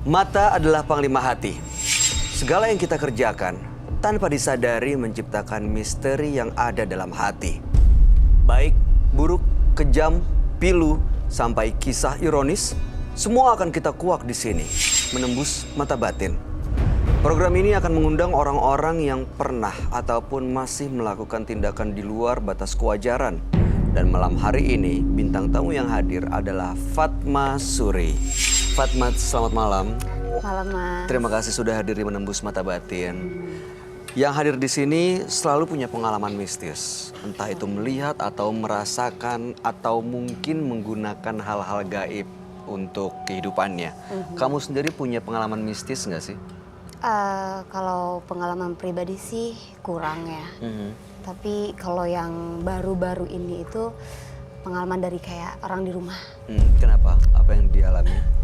Mata adalah panglima hati. Segala yang kita kerjakan tanpa disadari menciptakan misteri yang ada dalam hati. Baik, buruk, kejam, pilu, sampai kisah ironis, semua akan kita kuak di sini, menembus mata batin. Program ini akan mengundang orang-orang yang pernah ataupun masih melakukan tindakan di luar batas kewajaran. Dan malam hari ini, bintang tamu yang hadir adalah Fatma Suri. Fatma, selamat malam. Malam, Mas. Terima kasih sudah hadir di Menembus Mata Batin. Yang hadir di sini selalu punya pengalaman mistis. Entah itu melihat atau merasakan atau mungkin menggunakan hal-hal gaib untuk kehidupannya. Kamu sendiri punya pengalaman mistis nggak sih? Kalau pengalaman pribadi sih kurang ya. Tapi kalau yang baru-baru ini itu pengalaman dari kayak orang di rumah. Kenapa? Apa yang dialami?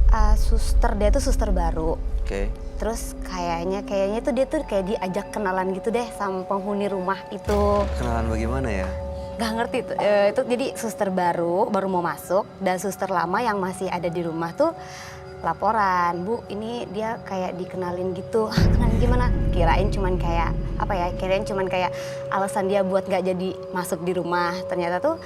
Dia tuh suster baru. Oke. Terus kayaknya tuh dia tuh kayak diajak kenalan gitu deh sama penghuni rumah itu. Kenalan bagaimana ya? Gak ngerti tuh. Itu jadi suster baru mau masuk dan suster lama yang masih ada di rumah tuh laporan, Bu, ini dia kayak dikenalin gitu. Kenalin gimana? Kirain cuman kayak alasan dia buat gak jadi masuk di rumah. Ternyata tuh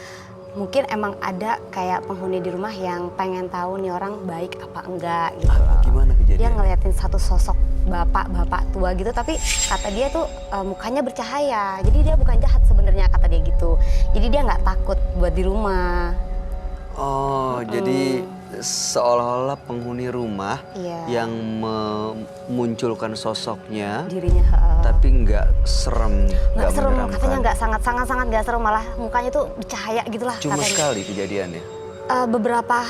mungkin emang ada kayak penghuni di rumah yang pengen tahu nih orang baik apa enggak gitu. Gimana kejadian? Dia ngeliatin satu sosok bapak tua gitu, tapi kata dia tuh mukanya bercahaya. Jadi dia bukan jahat sebenarnya, kata dia gitu. Jadi dia nggak takut buat di rumah. Oh, jadi seolah-olah penghuni rumah yang memunculkan sosoknya, dirinya, tapi nggak serem, nggak serem, menyeramkan. katanya nggak sangat nggak serem, malah mukanya tuh bercahaya gitulah. Cuma katanya. sekali kejadiannya?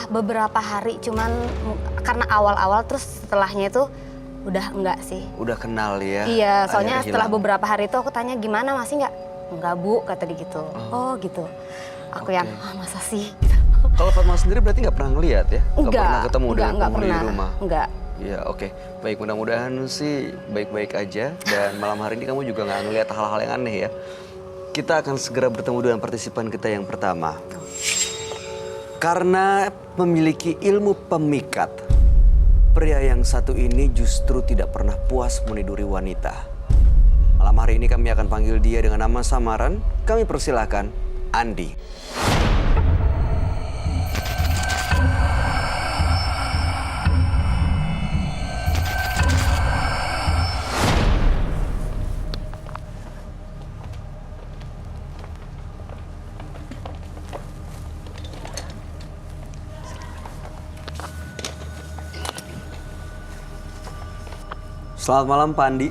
Beberapa hari, cuman karena awal-awal, terus setelahnya itu udah enggak sih. Udah kenal ya? Iya, soalnya Akhirnya setelah hilang. beberapa hari itu aku tanya gimana, masih nggak? Enggak, Bu, kata dia gitu. Oh gitu. Aku yang masa sih? Kalau Fatma sendiri berarti nggak pernah ngeliat ya? Nggak pernah ketemu dengan nggak penghuni pernah. di rumah? Enggak. Ya oke. Baik, mudah-mudahan sih baik-baik aja. Dan malam hari ini kamu juga nggak ngeliat hal-hal yang aneh ya. Kita akan segera bertemu dengan partisipan kita yang pertama. Karena memiliki ilmu pemikat, pria yang satu ini justru tidak pernah puas meniduri wanita. Malam hari ini kami akan panggil dia dengan nama samaran. Kami persilahkan Andi. Selamat malam Pak Andi.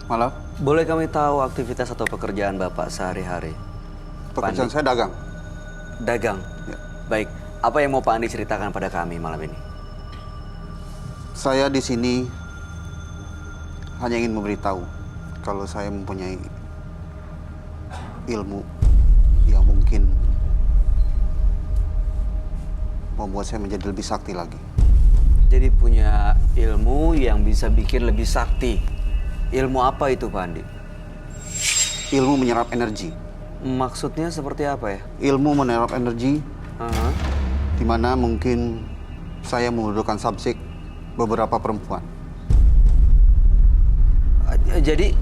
Malam. Boleh kami tahu aktivitas atau pekerjaan Bapak sehari-hari? Pekerjaan saya dagang. Dagang? Ya. Baik, apa yang mau Pak Andi ceritakan pada kami malam ini? Saya di sini hanya ingin memberitahu kalau saya mempunyai ilmu yang mungkin membuat saya menjadi lebih sakti lagi. Jadi punya ilmu yang bisa bikin lebih sakti. Ilmu apa itu Pak Andi? Ilmu menyerap energi. Maksudnya seperti apa ya? Ilmu menyerap energi di mana mungkin saya membutuhkan subjek beberapa perempuan. Jadi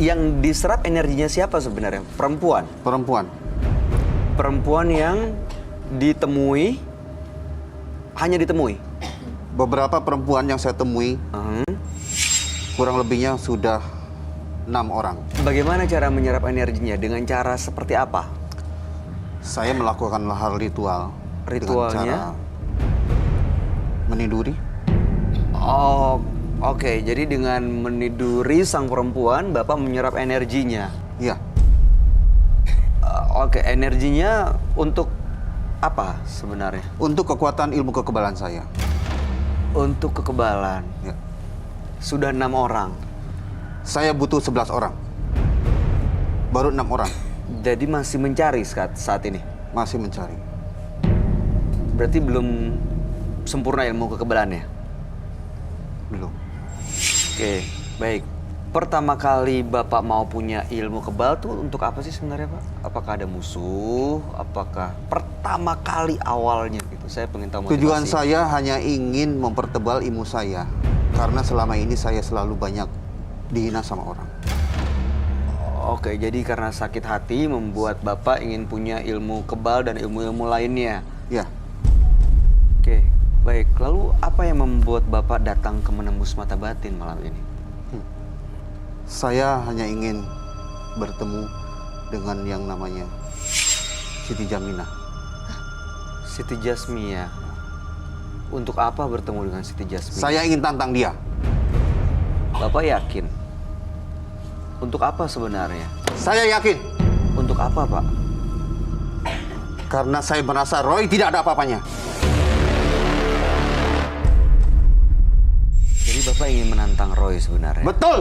yang diserap energinya siapa sebenarnya? Perempuan? Perempuan. Perempuan yang ditemui, hanya ditemui? Beberapa perempuan yang saya temui, kurang lebihnya sudah 6 orang. Bagaimana cara menyerap energinya? Dengan cara seperti apa? Saya melakukan hal ritual. Ritualnya? Dengan cara meniduri. Oh, oke. Jadi dengan meniduri sang perempuan, Bapak menyerap energinya? Iya. Oke, energinya untuk apa sebenarnya? Untuk kekuatan ilmu kekebalan saya. Untuk kekebalan? Ya. Sudah 6 orang? Saya butuh 11 orang. Baru 6 orang. Jadi masih mencari saat ini? Masih mencari. Berarti belum sempurna ilmu kekebalannya? Belum. Oke, baik. pertama kali Bapak mau punya ilmu kebal tuh untuk apa sih sebenarnya Pak? Apakah ada musuh? Apakah pertama kali awalnya gitu? Saya pengen tahu motivasi. Tujuan saya hanya ingin mempertebal ilmu saya. Karena selama ini saya selalu banyak dihina sama orang. Oke, jadi karena sakit hati membuat Bapak ingin punya ilmu kebal dan ilmu-ilmu lainnya. Ya, Oke, baik. Lalu apa yang membuat Bapak datang ke Menembus Mata Batin malam ini? saya hanya ingin bertemu dengan yang namanya Siti Jaminah. Siti Jasmia. Untuk apa bertemu dengan Siti Jasmia? Saya ingin tantang dia. Bapak yakin? Untuk apa sebenarnya? Saya yakin. Untuk apa, Pak? Karena saya merasa Roy tidak ada apa-apanya. Jadi Bapak ingin menantang Roy sebenarnya? Betul!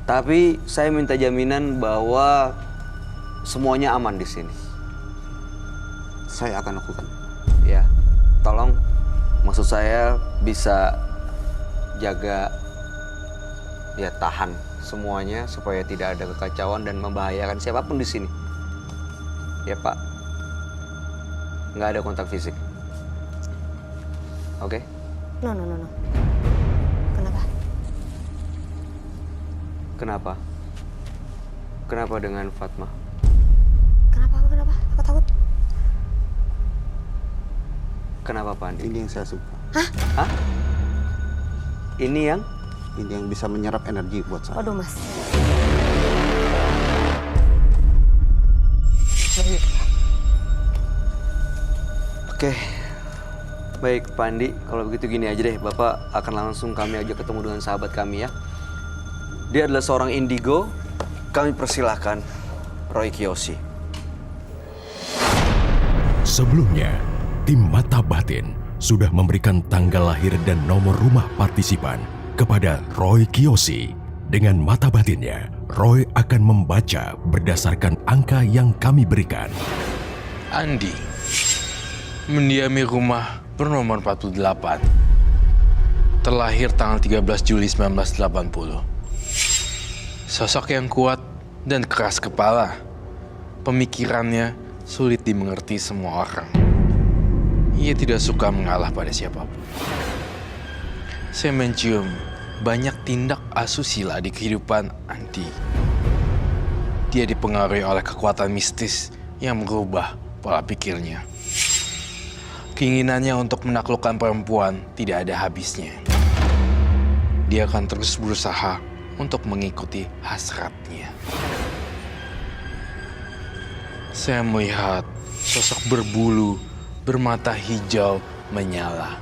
Tapi saya minta jaminan bahwa semuanya aman di sini. Saya akan lakukan. Ya, tolong maksud saya bisa jaga, ya tahan semuanya supaya tidak ada kekacauan dan membahayakan siapapun di sini. Ya Pak, nggak ada kontak fisik. Oke? No. Kenapa? Kenapa? Kenapa dengan Fatma? Kenapa? Aku takut. Kenapa Pak Andi? Ini yang saya suka. Hah? Ini yang? Ini yang bisa menyerap energi buat saya. Waduh, Mas. Oke. Baik Pak Andi, kalau begitu gini aja deh. Bapak akan langsung kami ajak ketemu dengan sahabat kami ya. Dia adalah seorang indigo. Kami persilahkan Roy Kiyoshi. Sebelumnya, tim Mata Batin sudah memberikan tanggal lahir dan nomor rumah partisipan kepada Roy Kiyoshi. Dengan mata batinnya, Roy akan membaca berdasarkan angka yang kami berikan. Andi mendiami rumah bernomor 48. Terlahir tanggal 13 Juli 1980. Sosok yang kuat dan keras kepala. Pemikirannya sulit dimengerti semua orang. Ia tidak suka mengalah pada siapapun. Saya mencium banyak tindak asusila di kehidupan Andi. Dia dipengaruhi oleh kekuatan mistis yang merubah pola pikirnya. Keinginannya untuk menaklukkan perempuan tidak ada habisnya. Dia akan terus berusaha untuk mengikuti hasratnya. Saya melihat sosok berbulu, bermata hijau menyala.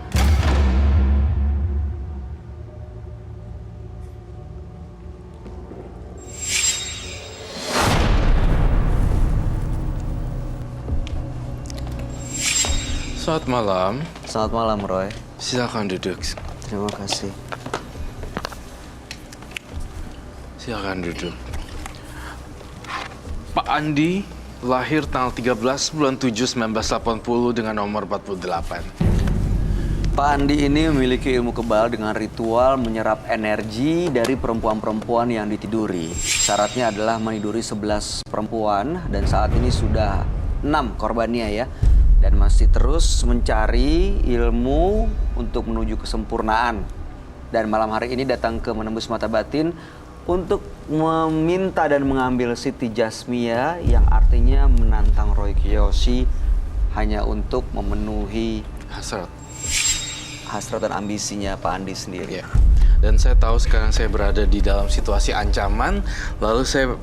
Selamat malam. Selamat malam Roy. Silakan duduk. Terima kasih. Silakan duduk. Pak Andi lahir tanggal 13 bulan 7 1980 dengan nomor 48. Pak Andi ini memiliki ilmu kebal dengan ritual menyerap energi dari perempuan-perempuan yang ditiduri. Syaratnya adalah meniduri 11 perempuan dan saat ini sudah 6 korbannya ya. Dan masih terus mencari ilmu untuk menuju kesempurnaan. Dan malam hari ini datang ke Menembus Mata Batin untuk meminta dan mengambil Siti Jasmia yang artinya menantang Roy Kiyoshi hanya untuk memenuhi hasrat dan ambisinya Pak Andi sendiri. Ya. Dan saya tahu sekarang saya berada di dalam situasi ancaman, lalu saya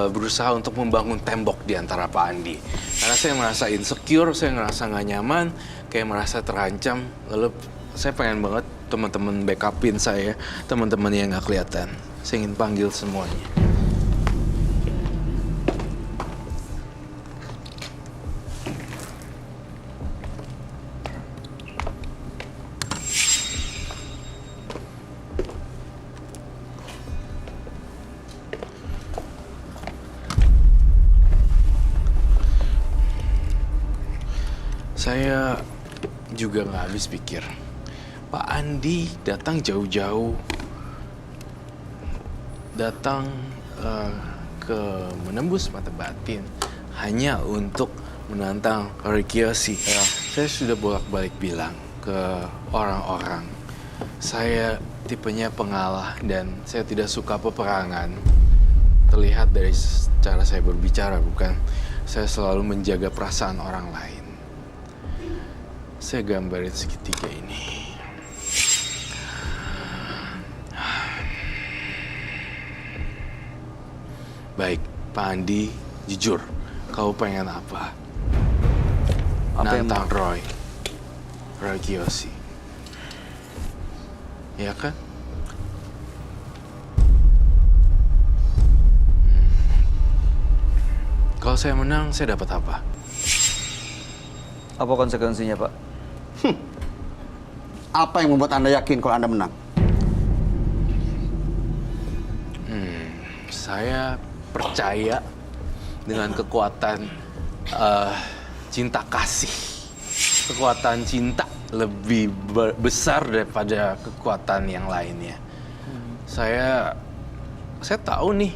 berusaha untuk membangun tembok di antara Pak Andi. Karena saya merasa insecure, saya ngerasa nggak nyaman, kayak merasa terancam. Lalu saya pengen banget teman-teman backupin saya, teman-teman yang nggak kelihatan. Saya ingin panggil semuanya. Saya juga nggak habis pikir Pak Andi datang jauh-jauh, datang ke menembus mata batin hanya untuk menantang Roy Kiyoshi. Saya sudah bolak-balik bilang ke orang-orang, saya tipenya pengalah dan saya tidak suka peperangan. Terlihat dari cara saya berbicara, bukan? Saya selalu menjaga perasaan orang lain. Saya gambarin segitiga ini. Baik, Pak Andi, jujur, kau pengen apa? Apa yang Nantang Roy Kiyoshi. Ya kan? Kalau saya menang, saya dapat apa? Apa konsekuensinya, Pak? Apa yang membuat Anda yakin kalau Anda menang? Saya percaya dengan kekuatan cinta kasih. Kekuatan cinta lebih besar daripada kekuatan yang lainnya. Saya tahu nih,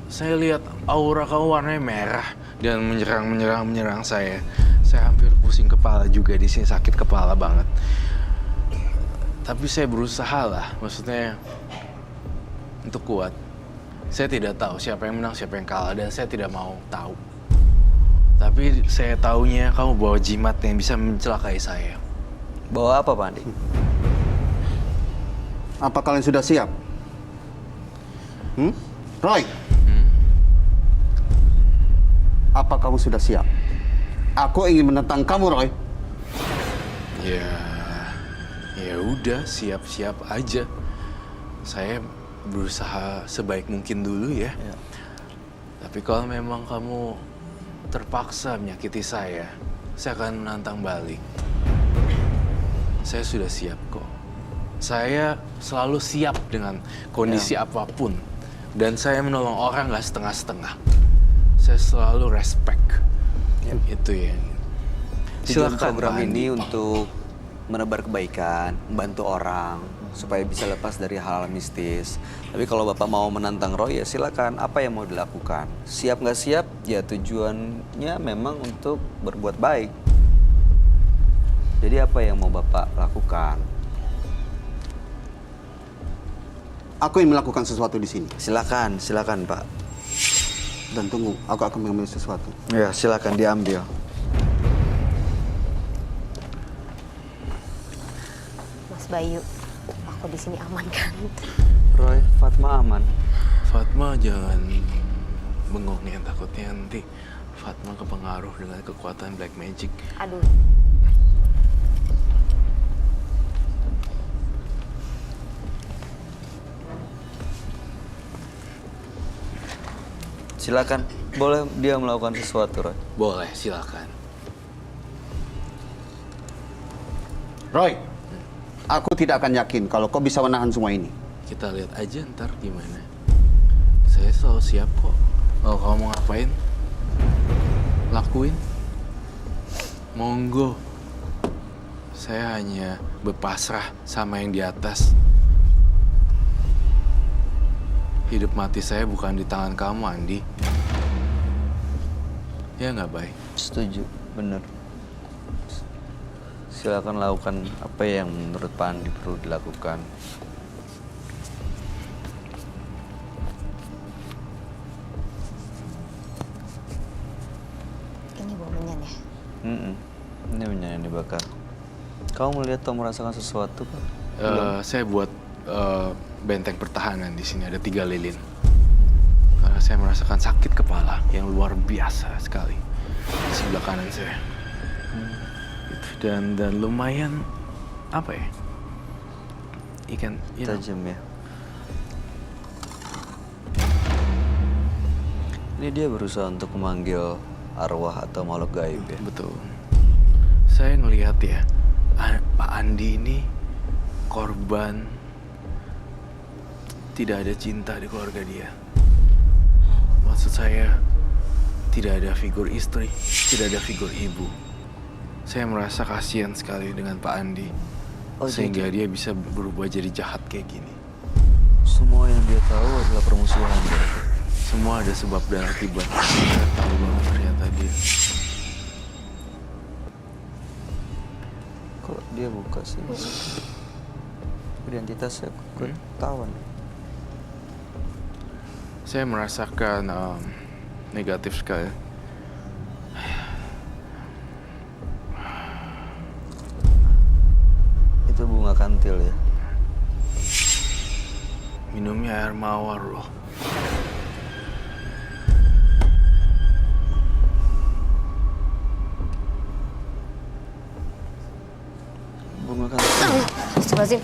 saya lihat aura kamu warnanya merah dan menyerang saya. Saya hampir pusing kepala juga di sini, sakit kepala banget. Tapi saya berusaha lah, maksudnya untuk kuat. Saya tidak tahu siapa yang menang, siapa yang kalah, dan saya tidak mau tahu. Tapi saya taunya kamu bawa jimat yang bisa mencelakai saya. Bawa apa, Pak Andi? Apa kalian sudah siap? Roy? Apa kamu sudah siap? Aku ingin menentang kamu, Roy. Ya udah, siap-siap aja. Saya berusaha sebaik mungkin dulu ya. Tapi kalau memang kamu terpaksa menyakiti saya akan menantang balik. Saya sudah siap kok. Saya selalu siap dengan kondisi apapun. Dan saya menolong orang nggak setengah-setengah. Saya selalu respect. Itu ya. Tujuan Silakan program Pak Andi. ini untuk menebar kebaikan, membantu orang supaya bisa lepas dari hal-hal mistis. Tapi kalau Bapak mau menantang Roy, ya silakan. Apa yang mau dilakukan? Siap nggak siap? Ya tujuannya memang untuk berbuat baik. Jadi apa yang mau Bapak lakukan? Aku ingin melakukan sesuatu di sini. Silakan Pak. Dan tunggu, aku akan mengambil sesuatu. Ya silakan diambil. Mas Bayu, aku di sini aman kan? Roy, Fatma aman. Fatma jangan bengong ya, takutnya nanti Fatma kepengaruh dengan kekuatan black magic. Aduh. Silakan. Boleh dia melakukan sesuatu, Roy. Boleh, silakan. Roy, aku tidak akan yakin kalau kau bisa menahan semua ini. Kita lihat aja ntar gimana. Saya selalu siap kok. Kalau kamu mau ngapain, lakuin. Monggo. Saya hanya berpasrah sama yang di atas. Hidup mati saya bukan di tangan kamu, Andi. Ya nggak, Bay? Setuju, bener. Silakan lakukan apa yang menurut Pak Andi perlu dilakukan. Ini bau menyan ya? Ini minyak yang dibakar. Kamu melihat atau merasakan sesuatu, Pak? Saya buat benteng pertahanan di sini, ada 3 lilin. Karena saya merasakan sakit kepala yang luar biasa sekali di sebelah kanan saya. Gitu. Dan lumayan apa ya? Ikan Tajam ya. Ini dia berusaha untuk memanggil arwah atau makhluk gaib ya. Betul. Saya ngelihat ya, Pak Andi ini korban tidak ada cinta di keluarga dia. Maksud saya, tidak ada figur istri, tidak ada figur ibu. Saya merasa kasihan sekali dengan Pak Andi. Oh, sehingga dia bisa berubah jadi jahat kayak gini. Semua yang dia tahu adalah permusuhan. Semua ada sebab dan akibat. Saya tahu banget ternyata dia. Kok dia buka sih? Identitasnya ketahuan. Saya merasakan negatif sekali. Itu bunga kantil ya? Minumnya air mawar loh. Bunga kantil. Astagfirullahaladzim.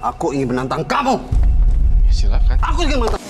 Aku ingin menantang kamu. Ya, silakan. Aku ingin menantang.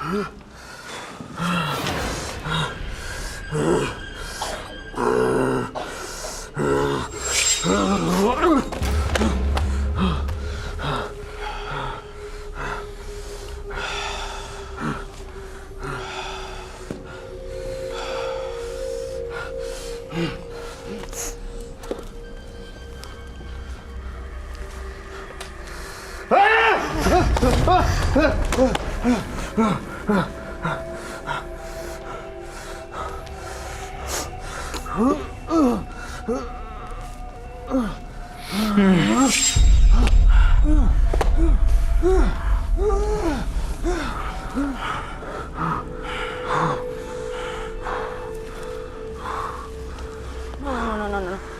No.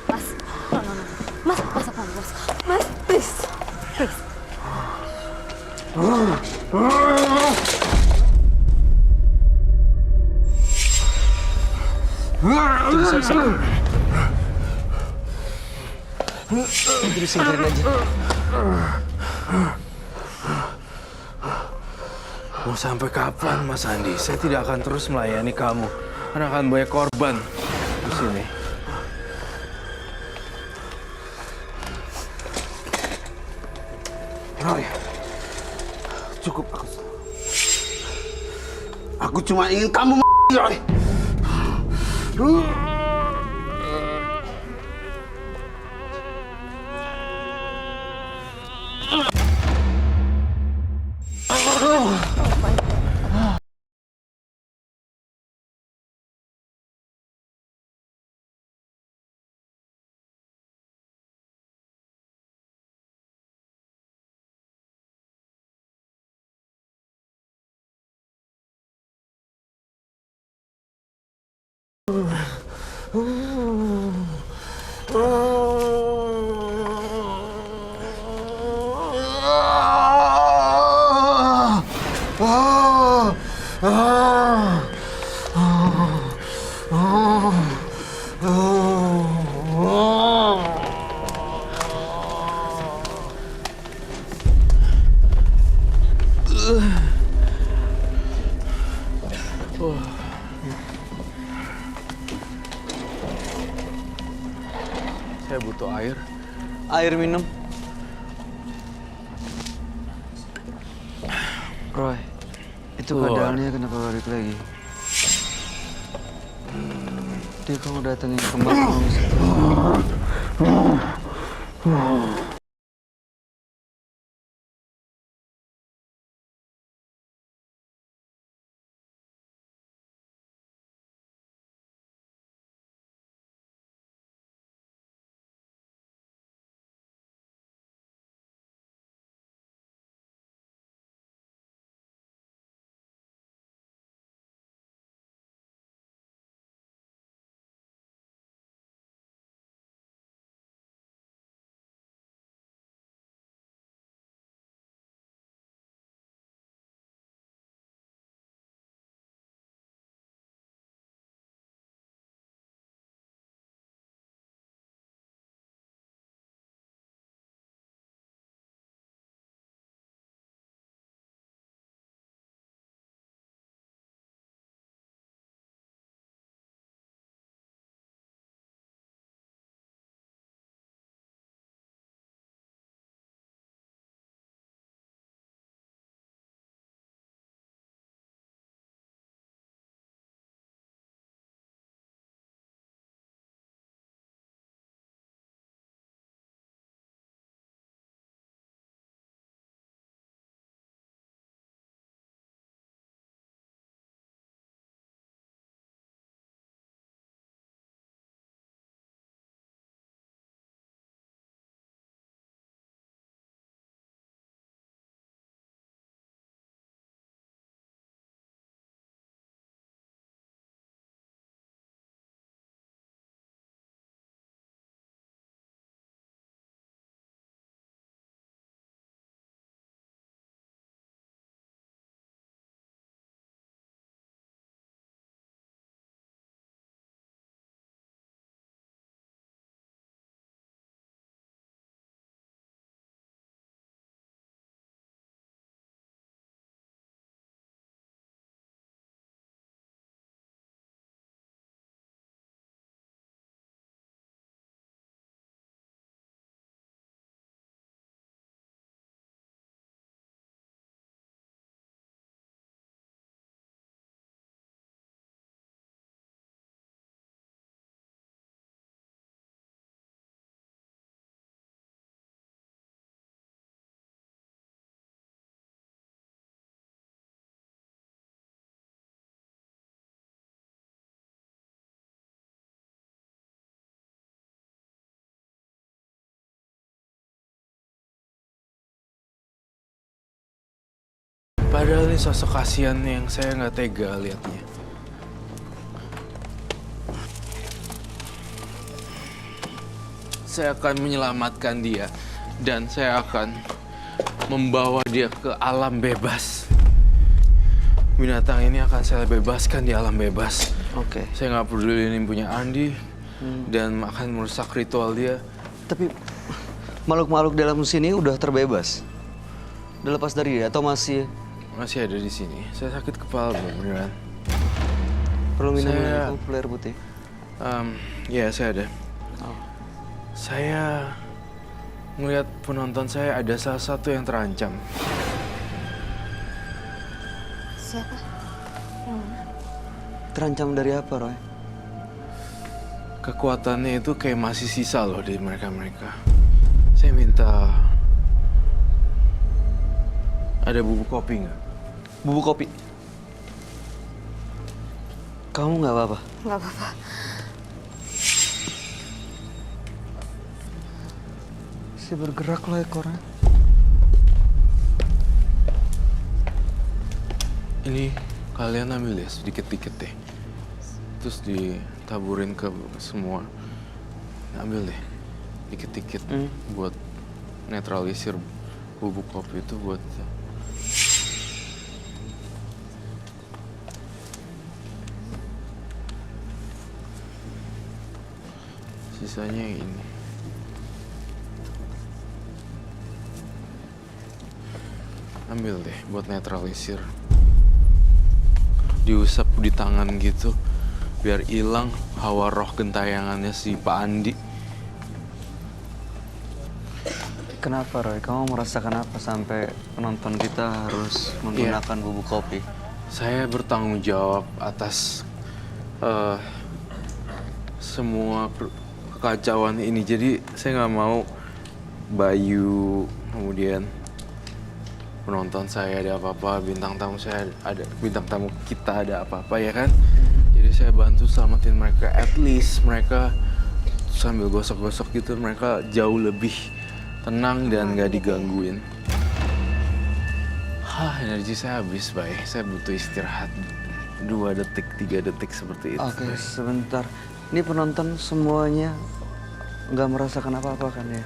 Mas, no. Mas, masuk, mas. Mas, please. Please. Terus singkirin aja. Mau sampai kapan, Mas Andi? Saya tidak akan terus melayani kamu. Karena akan banyak korban di sini. Roy, cukup aku cuma ingin kamu Roy. Saya butuh air. Air minum. Roy, itu keadaannya kenapa balik lagi? Dia kamu datengin kembali. Padahal ini sosok kasihan yang saya nggak tega liatnya. Saya akan menyelamatkan dia dan saya akan membawa dia ke alam bebas. Binatang ini akan saya bebaskan di alam bebas. Oke. Saya nggak peduli ini punya Andi dan akan merusak ritual dia. Tapi makhluk-makhluk dalam sini udah terbebas? Udah lepas dari dia atau masih Masih ada di sini. Saya sakit kepala beneran. perlu minum Saya- itu air putih? Ya saya ada. Oh. Saya melihat penonton saya ada salah satu yang terancam. Siapa? Terancam dari apa, Roy? Kekuatannya itu kayak masih sisa loh di mereka-mereka. Saya minta ada bubuk kopi nggak? Bubuk kopi. Kamu nggak apa-apa? Nggak apa-apa. Si bergerak loh ekornya. Ini kalian ambil ya sedikit-dikit deh. Terus ditaburin ke semua. Ambil deh dikit-dikit buat netralisir bubuk kopi itu buat sisanya ini. Ambil deh buat netralisir. Diusap di tangan gitu biar hilang hawa roh gentayangannya si Pak Andi. Kenapa, Roy? Kamu merasakan apa sampai penonton kita harus menggunakan bubuk kopi? Saya bertanggung jawab atas semua kekacauan ini. Jadi saya nggak mau Bayu, kemudian penonton saya ada apa-apa, bintang tamu saya ada, bintang tamu kita ada apa-apa ya kan. Jadi saya bantu selamatin mereka. At least mereka sambil gosok-gosok gitu mereka jauh lebih tenang dan nggak digangguin. Energi saya habis, Bay. Saya butuh istirahat 2 detik, 3 detik seperti itu. Oke, Bay. sebentar. Ini penonton semuanya nggak merasakan apa-apa kan ya?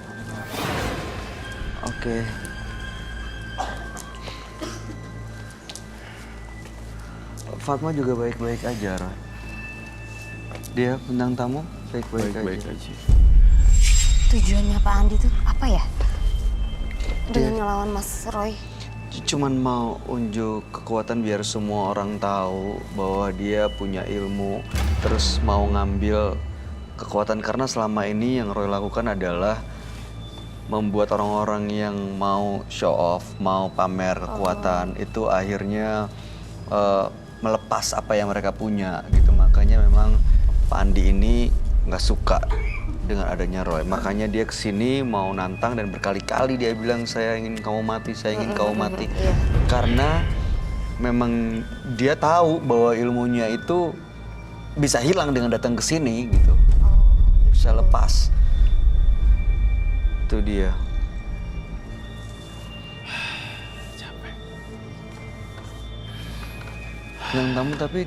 Oke. Fatma juga baik-baik aja, Roy. Dia bintang tamu baik-baik Baik-baik aja. aja. Tujuannya Pak Andi tuh apa ya? Dengan ngelawan Mas Roy. Cuman mau unjuk kekuatan biar semua orang tahu bahwa dia punya ilmu, terus mau ngambil kekuatan karena selama ini yang Roy lakukan adalah membuat orang-orang yang mau show off, mau pamer kekuatan itu akhirnya melepas apa yang mereka punya gitu. Makanya memang Pak Andi ini nggak suka dengan adanya Roy. Makanya dia kesini mau nantang dan berkali-kali dia bilang saya ingin kamu mati, saya ingin kamu mati. Karena memang dia tahu bahwa ilmunya itu bisa hilang dengan datang ke sini gitu. Bisa lepas. Itu dia. Capek. Yang tamu tapi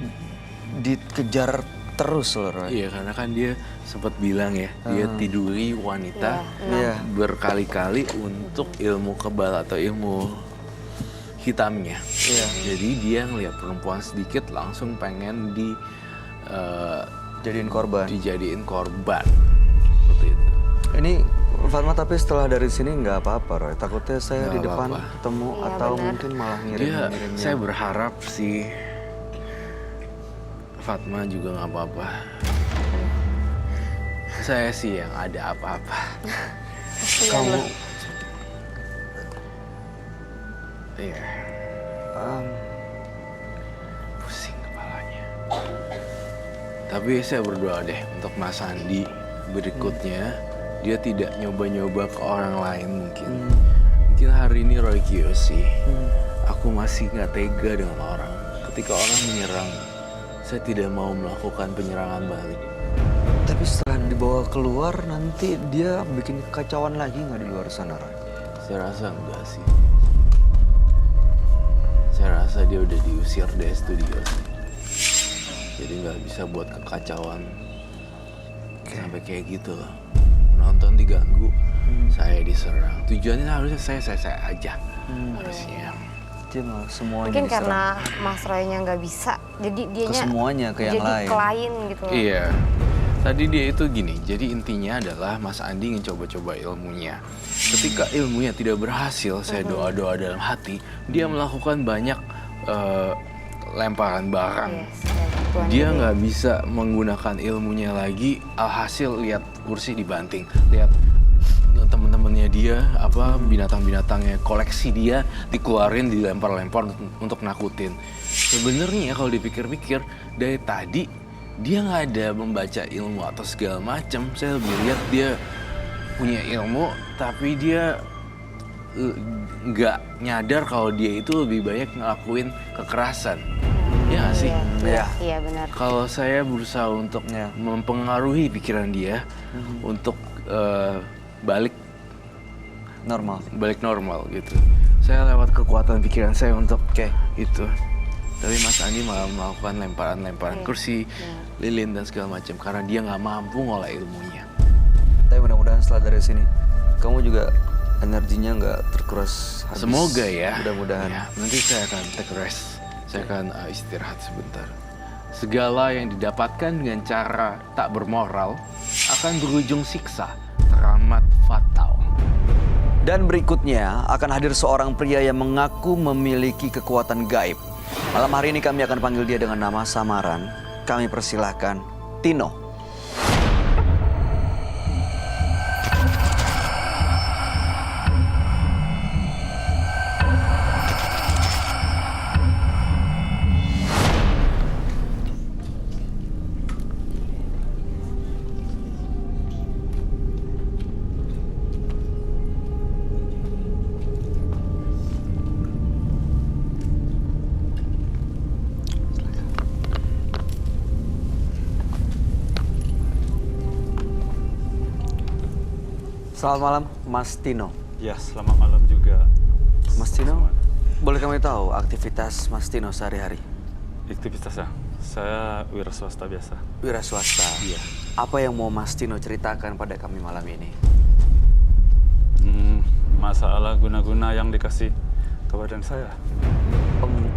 dikejar terus loh, Roy. Iya, karena kan dia sempat bilang ya, dia tiduri wanita Iya. berkali-kali untuk ilmu kebal atau ilmu hitamnya. Iya. Jadi dia ngelihat perempuan sedikit langsung pengen Jadiin korban. dijadiin korban. Seperti itu. Ini Fatma tapi setelah dari sini nggak apa-apa, Roy. Takutnya saya Nggak di depan apa-apa. ketemu Iya, atau benar. mungkin malah Dia, ngirim-ngirimnya. saya berharap sih Fatma juga nggak apa-apa. Saya sih yang ada apa-apa. Kamu Iya, em, pusing kepalanya. Tapi saya berdoa deh untuk Mas Andi berikutnya dia tidak nyoba-nyoba ke orang lain mungkin. Mungkin hari ini Roy Kiyoshi, aku masih nggak tega dengan orang. Ketika orang menyerang, saya tidak mau melakukan penyerangan balik. tapi setelah dibawa keluar nanti dia bikin kekacauan lagi nggak di luar sana, Roy? Saya rasa enggak sih. Saya rasa dia udah diusir dari studio. Jadi nggak bisa buat kekacauan sampai kayak gitu loh. Penonton diganggu, saya diserang. Tujuannya harusnya saya aja. Harusnya. Dia malah semuanya Mungkin diserang. karena Mas Roy-nya nggak bisa, jadi dianya semuanya, ke yang jadi lain. klien gitu. Iya. Tadi dia itu gini, jadi intinya adalah Mas Andi ngecoba-coba ilmunya. Ketika ilmunya tidak berhasil, saya doa-doa dalam hati, dia melakukan banyak lemparan barang. Yes, ya, bantuan Dia gitu ya. nggak bisa menggunakan ilmunya lagi, alhasil lihat kursi dibanting, lihat teman-temannya dia, binatang-binatangnya, koleksi dia dikeluarin, dilempar-lempar untuk nakutin. Sebenarnya kalau dipikir-pikir dari tadi dia nggak ada membaca ilmu atau segala macam. Saya lebih lihat dia punya ilmu, tapi dia nggak nyadar kalau dia itu lebih banyak ngelakuin kekerasan. Ya nggak sih? Iya benar. Kalau saya berusaha untuk mempengaruhi pikiran dia untuk balik normal gitu. Saya lewat kekuatan pikiran saya untuk itu. Tapi Mas Andi malah melakukan lemparan kursi, lilin dan segala macam karena dia nggak mampu ngolah ilmunya. Tapi mudah-mudahan setelah dari sini, kamu juga energinya nggak terkuras habis. Semoga ya. Mudah-mudahan. Ya, nanti saya akan take rest. Saya akan istirahat sebentar. Segala yang didapatkan dengan cara tak bermoral akan berujung siksa teramat fatal. Dan berikutnya akan hadir seorang pria yang mengaku memiliki kekuatan gaib. Malam hari ini kami akan panggil dia dengan nama samaran. Kami persilahkan Tino. Selamat malam, Mas Tino. Ya, selamat malam juga. Mas Tino, boleh kami tahu aktivitas Mas Tino sehari-hari? Aktivitasnya, saya wira swasta biasa. Wira swasta. Iya. Apa yang mau Mas Tino ceritakan pada kami malam ini? Masalah guna-guna yang dikasih ke badan saya.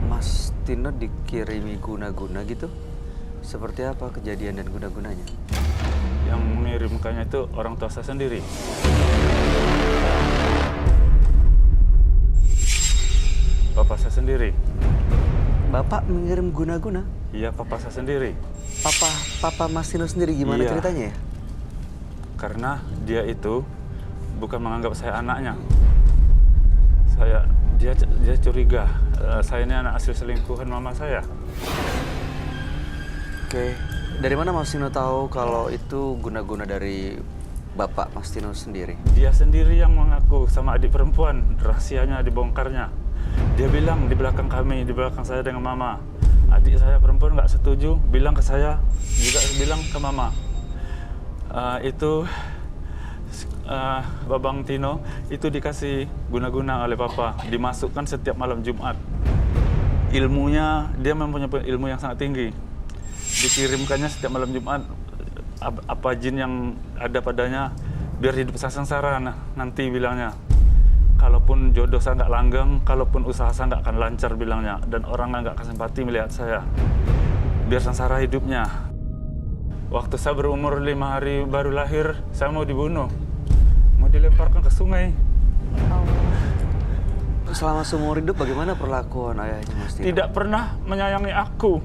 Mas Tino dikirimi guna-guna gitu? Seperti apa kejadian dan guna-gunanya? Yang mengirimkannya itu orang tua saya sendiri. Papa saya sendiri. Bapak mengirim guna-guna? Iya, papa saya sendiri. Papa Mas Tino sendiri gimana Iya. ceritanya ya? Karena dia itu bukan menganggap saya anaknya. Dia curiga saya ini anak hasil selingkuhan mama saya. Oke. Dari mana Mas Tino tahu kalau itu guna-guna dari Bapak Mas Tino sendiri? Dia sendiri yang mengaku sama adik perempuan, rahasianya dibongkarnya. Dia bilang di belakang kami, di belakang saya dengan mama. Adik saya perempuan nggak setuju, bilang ke saya, juga bilang ke mama. Babang Tino itu dikasih guna-guna oleh papa, dimasukkan setiap malam Jumat. Ilmunya, dia mempunyai ilmu yang sangat tinggi. Dikirimkannya setiap malam Jumat apa jin yang ada padanya biar hidup saya sengsara nanti bilangnya. Kalaupun jodoh saya nggak langgeng, kalaupun usaha saya nggak akan lancar bilangnya, dan orang nggak akan simpati melihat saya. Biar sengsara hidupnya. Waktu saya berumur 5 hari baru lahir, saya mau dibunuh, mau dilemparkan ke sungai. Selama seumur hidup bagaimana perlakuan ayahnya Mas Tino? Tidak pernah menyayangi aku.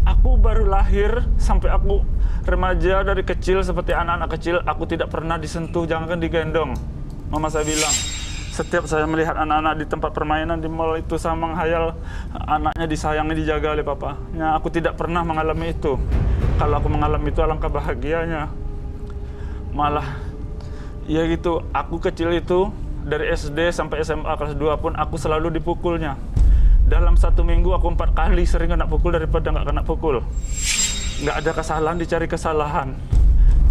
Aku baru lahir sampai aku remaja dari kecil seperti anak-anak kecil, aku tidak pernah disentuh, jangankan digendong. Mama saya bilang, setiap saya melihat anak-anak di tempat permainan di mall itu, saya menghayal anaknya disayangi, dijaga oleh papanya. Aku tidak pernah mengalami itu. Kalau aku mengalami itu, alangkah bahagianya. Malah, ya gitu, aku kecil itu dari SD sampai SMA kelas 2 pun aku selalu dipukulnya. Dalam 1 minggu aku 4 kali sering kena pukul daripada nggak kena pukul. Nggak ada kesalahan, dicari kesalahan.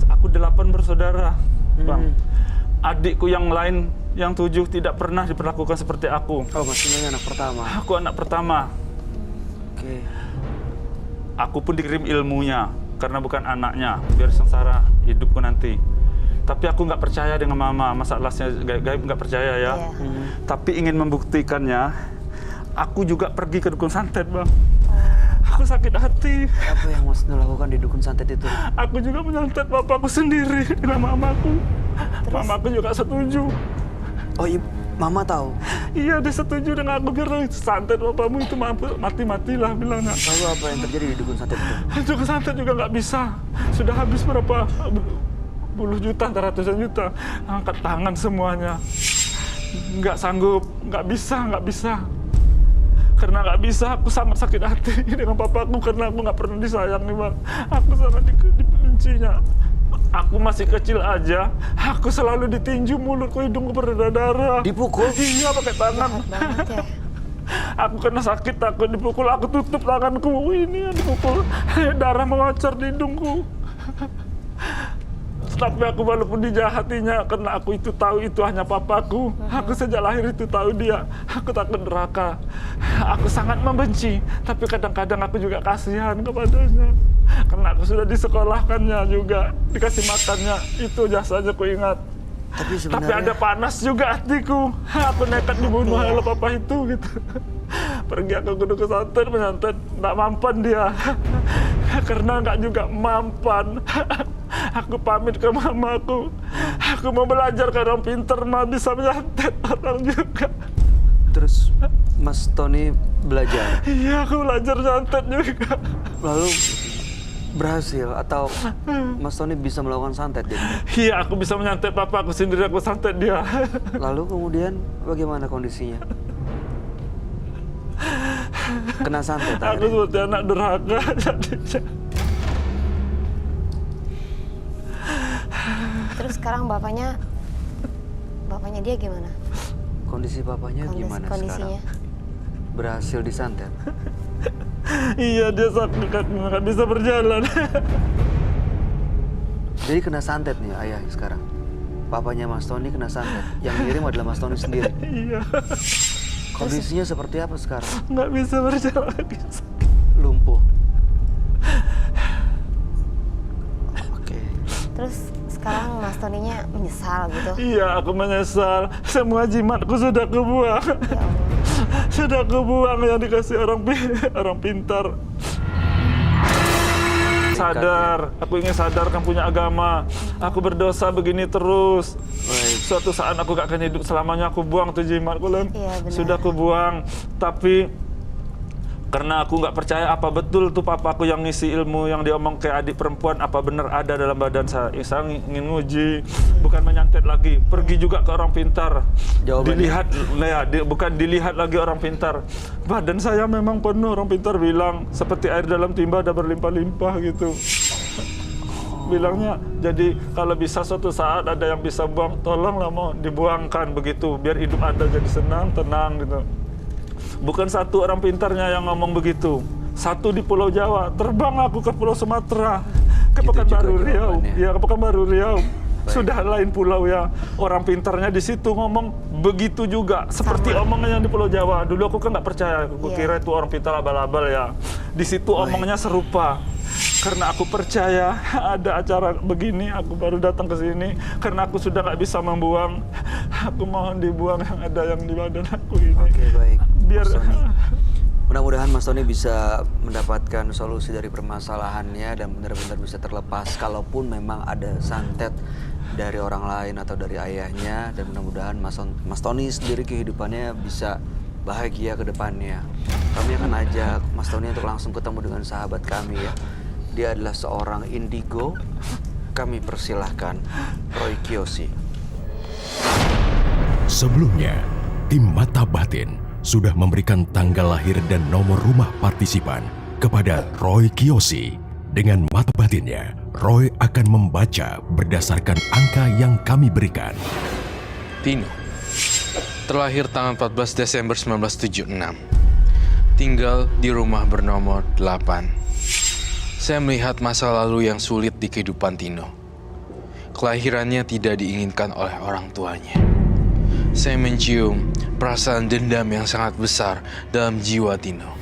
Aku 8 bersaudara, Bang. adikku yang lain yang 7 tidak pernah diperlakukan seperti aku. Oh, Mas Tino ini anak pertama. Aku anak pertama. Oke. Aku pun dikirim ilmunya karena bukan anaknya, biar sengsara hidupku nanti. Tapi aku nggak percaya dengan mama, masalahnya gaib nggak percaya ya. Iya. Tapi ingin membuktikannya, aku juga pergi ke dukun santet, Bang. Aku sakit hati. Apa yang Mas Tino lakukan di dukun santet itu? Aku juga menyantet bapakku sendiri dengan mamaku. Mamaku juga setuju. Oh, Mama tahu. Iya, dia setuju dengan aku biar santet bapakmu itu mati-matilah bilangnya. Lalu apa yang terjadi di dukun santet itu? Dukun santet juga nggak bisa. Sudah habis berapa puluh juta, ratusan juta. Angkat tangan semuanya. Nggak sanggup, nggak bisa. Karena nggak bisa, aku sangat sakit hati dengan papaku karena aku nggak pernah disayangi, Bang. Aku sangat dibencinya. Aku masih kecil aja, aku selalu ditinju mulutku, hidungku berdarah. Dipukul? Iya, pakai tangan. Banget ya. Aku kena sakit, takut dipukul, aku tutup tanganku. Ini yang dipukul, darah mengacar di hidungku. Tapi aku walaupun dijahatinya, karena aku itu tahu itu hanya papaku. Aku sejak lahir itu tahu dia. Aku takut neraka. Aku sangat membenci. Tapi kadang-kadang aku juga kasihan kepadanya. Karena aku sudah disekolahkannya juga. Dikasih makannya. Itu jasanya ku ingat. Tapi Tapi sebenarnya ada panas juga hatiku. Aku nekat dibunuh oleh papa itu gitu. Pergi aku ke dukun santet, menyantet. Nggak mampan dia. Karena nggak juga mampan. Aku pamit ke mamaku. Aku mau belajar ke orang pinter, mah bisa menyantet orang juga. terus Mas Tony belajar. Iya, aku belajar nyantet juga. Lalu berhasil atau Mas Tony bisa melakukan santet jadi? Iya, aku bisa menyantet papa aku sendiri, aku santet dia. Lalu kemudian bagaimana kondisinya? Kena santet Aku akhirnya. seperti anak durhaka jadinya. Terus sekarang bapaknya dia gimana? Kondisi papanya gimana Kondisinya? sekarang? Berhasil disantet? Iya, dia sakit nggak bisa berjalan. Jadi kena santet nih ayah sekarang. Papanya Mas Tony kena santet. Yang ngirim adalah Mas Tony sendiri. Iya, Kondisinya seperti apa sekarang? nggak bisa berjalan lagi. Lumpuh. Oke. Terus sekarang Mas Toninya menyesal gitu? Iya, aku menyesal. Semua jimatku sudah kebuang. Ya Allah. Sudah kebuang yang dikasih orang pintar. Sadar, aku ingin sadarkan punya agama. Aku berdosa begini terus. Baik. Suatu saat aku gak akan hidup selamanya, aku buang tuh jimatku, Lem. Iya, benar. Sudah aku buang. Tapi karena aku nggak percaya apa betul tuh papaku yang ngisi ilmu yang diomong ke adik perempuan, apa benar ada dalam badan saya. Saya ingin nguji, bukan menyantet lagi. Pergi juga ke orang pintar. Jawabannya? Dilihat, bukan dilihat lagi orang pintar. Badan saya memang penuh, orang pintar bilang seperti air dalam timba ada berlimpah-limpah gitu. Bilangnya, jadi kalau bisa suatu saat ada yang bisa buang, tolonglah mau dibuangkan begitu, biar hidup Anda jadi senang, tenang gitu. Bukan satu orang pintarnya yang ngomong begitu. Satu di Pulau Jawa, terbang aku ke Pulau Sumatera, ke Gitu Pekanbaru juga Riau. jawabannya. Ya, ke Pekanbaru Riau. Sudah lain pulau ya. Orang pintarnya di situ ngomong begitu juga, seperti omongan yang di Pulau Jawa. Dulu aku kan nggak percaya, aku Iya. kira itu orang pintar abal-abal ya. Di situ omongnya serupa. Karena aku percaya ada acara begini, aku baru datang ke sini. Karena aku sudah nggak bisa membuang, aku mohon dibuang yang ada yang di badan aku ini. Oke, baik. Biar Mas Tony. Mudah-mudahan Mas Tony bisa mendapatkan solusi dari permasalahannya dan benar-benar bisa terlepas kalaupun memang ada santet dari orang lain atau dari ayahnya, dan mudah-mudahan Mas Tony sendiri kehidupannya bisa bahagia ke depannya. Kami akan ajak Mas Tony untuk langsung ketemu dengan sahabat kami ya. Dia adalah seorang indigo. Kami persilahkan Roy Kiyoshi. Sebelumnya, tim Mata Batin sudah memberikan tanggal lahir dan nomor rumah partisipan kepada Roy Kiyoshi. Dengan mata batinnya, Roy akan membaca berdasarkan angka yang kami berikan. Tino, terlahir tanggal 14 Desember 1976. Tinggal di rumah bernomor 8. Saya melihat masa lalu yang sulit di kehidupan Tino. kelahirannya tidak diinginkan oleh orang tuanya. Saya mencium perasaan dendam yang sangat besar dalam jiwa Tino,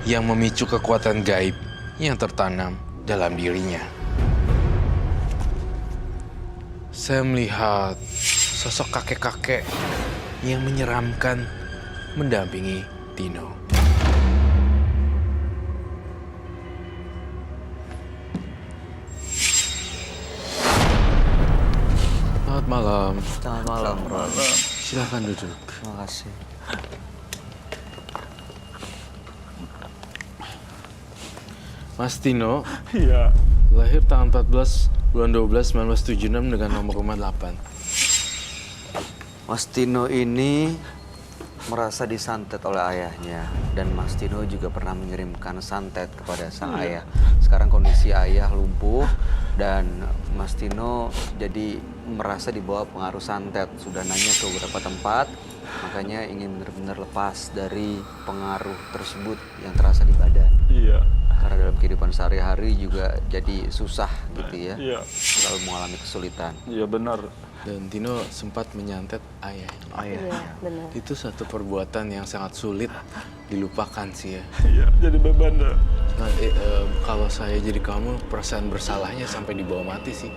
yang memicu kekuatan gaib yang tertanam dalam dirinya. Saya melihat sosok kakek-kakek yang menyeramkan mendampingi Tino. Selamat malam. Selamat malam, Roy. Silakan duduk. Terima kasih. Mas Tino, Iya. lahir tanggal 14 bulan 12 1976 dengan nomor rumah 8. Mas Tino ini merasa disantet oleh ayahnya, dan Mas Tino juga pernah mengirimkan santet kepada sang ayah. Sekarang kondisi ayah lumpuh dan Mas Tino jadi merasa dibawa pengaruh santet. Sudah nanya ke beberapa tempat, makanya ingin benar-benar lepas dari pengaruh tersebut yang terasa di badan. Iya. Karena dalam kehidupan sehari-hari juga jadi susah gitu ya. Iya. Selalu mengalami kesulitan. Iya benar. Dan Tino sempat menyantet ayahnya. Iya, benar. Itu satu perbuatan yang sangat sulit dilupakan sih ya. Iya, jadi beban dah. Nah, kalau saya jadi kamu, perasaan bersalahnya sampai dibawa mati sih.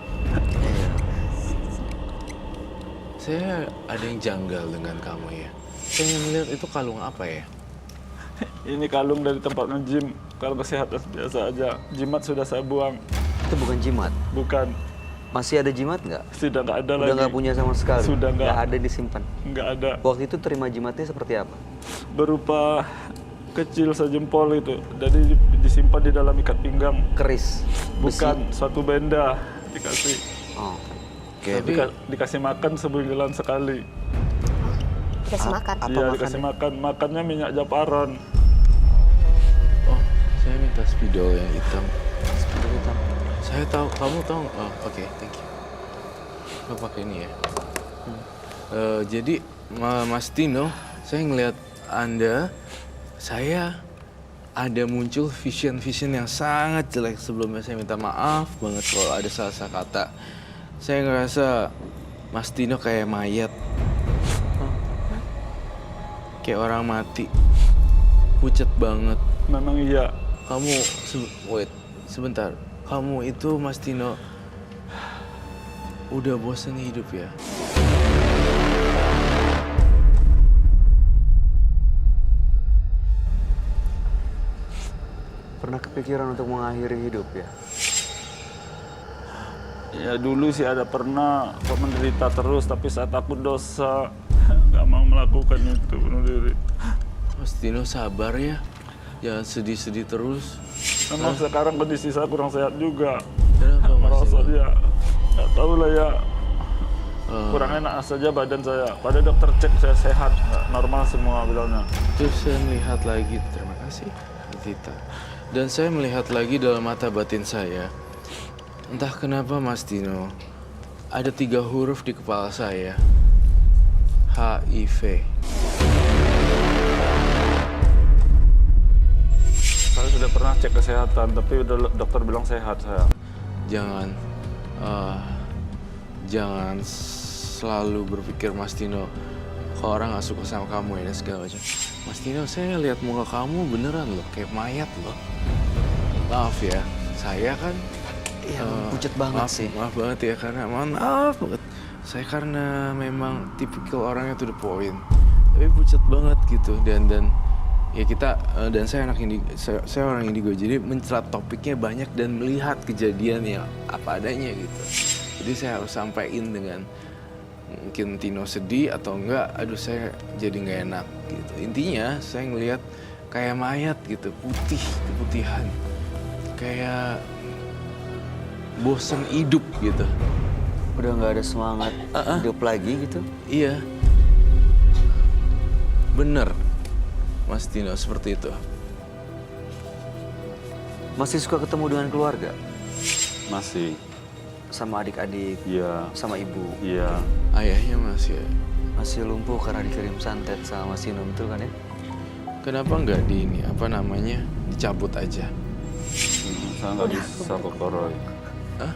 Saya ada yang janggal dengan kamu ya. Saya ingin melihat itu kalung apa ya? Ini kalung dari tempat nge-gym. Kalau kesehatan biasa aja. Jimat sudah saya buang. Itu bukan jimat. Bukan. Masih ada jimat nggak? Sudah nggak ada Udah lagi. nggak punya sama sekali? Sudah nggak. Nggak ada disimpan? Nggak ada. Waktu itu terima jimatnya seperti apa? Berupa kecil sejempol itu. Jadi disimpan di dalam ikat pinggang. Keris? Besi? Bukan, suatu benda dikasih. Oh. Oke. Dikasih makan sebulan sekali. Dikasih makan. Apa Iya, makannya? dikasih makan. Makannya minyak japaron. Oh, saya minta spidol yang hitam. Spidol hitam. Saya tahu, kamu tahu. Oh, oke, thank you. Lo pakai ini ya. Jadi, Mas Tino, saya ngelihat Anda, saya ada muncul vision-vision yang sangat jelek. Sebelumnya saya minta maaf banget kalau ada salah kata. Saya ngerasa Mas Tino kayak mayat. Kayak orang mati. Pucet banget. Memang iya. Kamu, wait, sebentar. Kamu itu, Mas Tino, udah bosan hidup ya? Pernah kepikiran untuk mengakhiri hidup ya? Ya dulu sih ada pernah kok menderita terus, tapi saya takut dosa. Nggak mau melakukan itu, bunuh diri. Mas Tino sabar ya. Jangan sedih-sedih terus. Memang sekarang kondisi saya kurang sehat juga. Kenapa Mas Merasa Tino? dia, nggak tahu lah ya. Kurang enak saja badan saya. Pada dokter cek saya sehat, nggak normal semua bilangnya. Terus saya melihat lagi, terima kasih Tita. Dan saya melihat lagi dalam mata batin saya. Entah kenapa Mas Tino, ada 3 huruf di kepala saya. HIV. Saya sudah pernah cek kesehatan, tapi udah dokter bilang sehat saya. Jangan selalu berpikir Mas Tino kalau orang gak suka sama kamu ya dan segala macam. Mas Tino, saya lihat muka kamu beneran loh, kayak mayat loh. Maaf ya, saya kan Iya, pucet banget sih. Maaf banget ya, karena maaf banget. Saya karena memang tipikal orangnya to the point. Tapi pucet banget gitu, dan ya kita dan saya anak indigo, saya orang indigo, jadi mencelat topiknya banyak dan melihat kejadian yang apa adanya gitu. Jadi saya harus sampaikan dengan mungkin Tino sedih atau enggak, aduh saya jadi nggak enak gitu. Intinya saya ngelihat kayak mayat gitu, putih, keputihan, kayak bosen hidup gitu. Udah nggak ada semangat hidup lagi gitu? Iya, bener Mas Tino seperti itu. Masih suka ketemu dengan keluarga? Masih, Sama adik-adik? iya, Sama ibu? iya. Ayahnya masih. Masih lumpuh karena dikirim santet sama Mas Tino, betul kan ya? Kenapa nggak dicabut aja? Saya nggak bisa kok, Roy. Hah?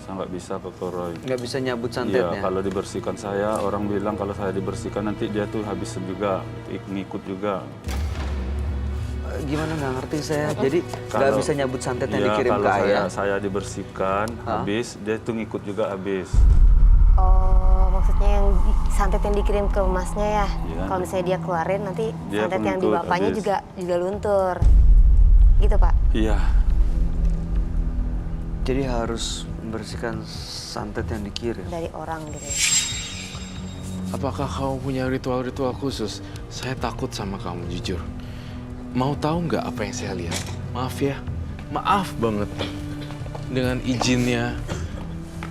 Saya nggak bisa ke Roy. Nggak bisa nyabut Iya, santetnya? kalau dibersihkan saya, orang bilang kalau saya dibersihkan nanti dia tuh habis juga, ngikut juga. Gimana nggak ngerti saya. Jadi nggak Kalau- bisa nyabut santet yang Iya, dikirim ke kalau ayah? saya dibersihkan, habis dia tuh ngikut juga habis. Oh, maksudnya yang santet yang dikirim ke masnya ya? Iya. Kalau misalnya dia keluarin, nanti Dia santet yang di pengikut bapaknya habis. juga luntur. Gitu, Pak? Iya, Jadi harus membersihkan santet yang dikirim. Dari orang gitu ya. Apakah kamu punya ritual-ritual khusus? Saya takut sama kamu, jujur. Mau tahu nggak apa yang saya lihat? Maaf ya, maaf banget. Dengan izinnya,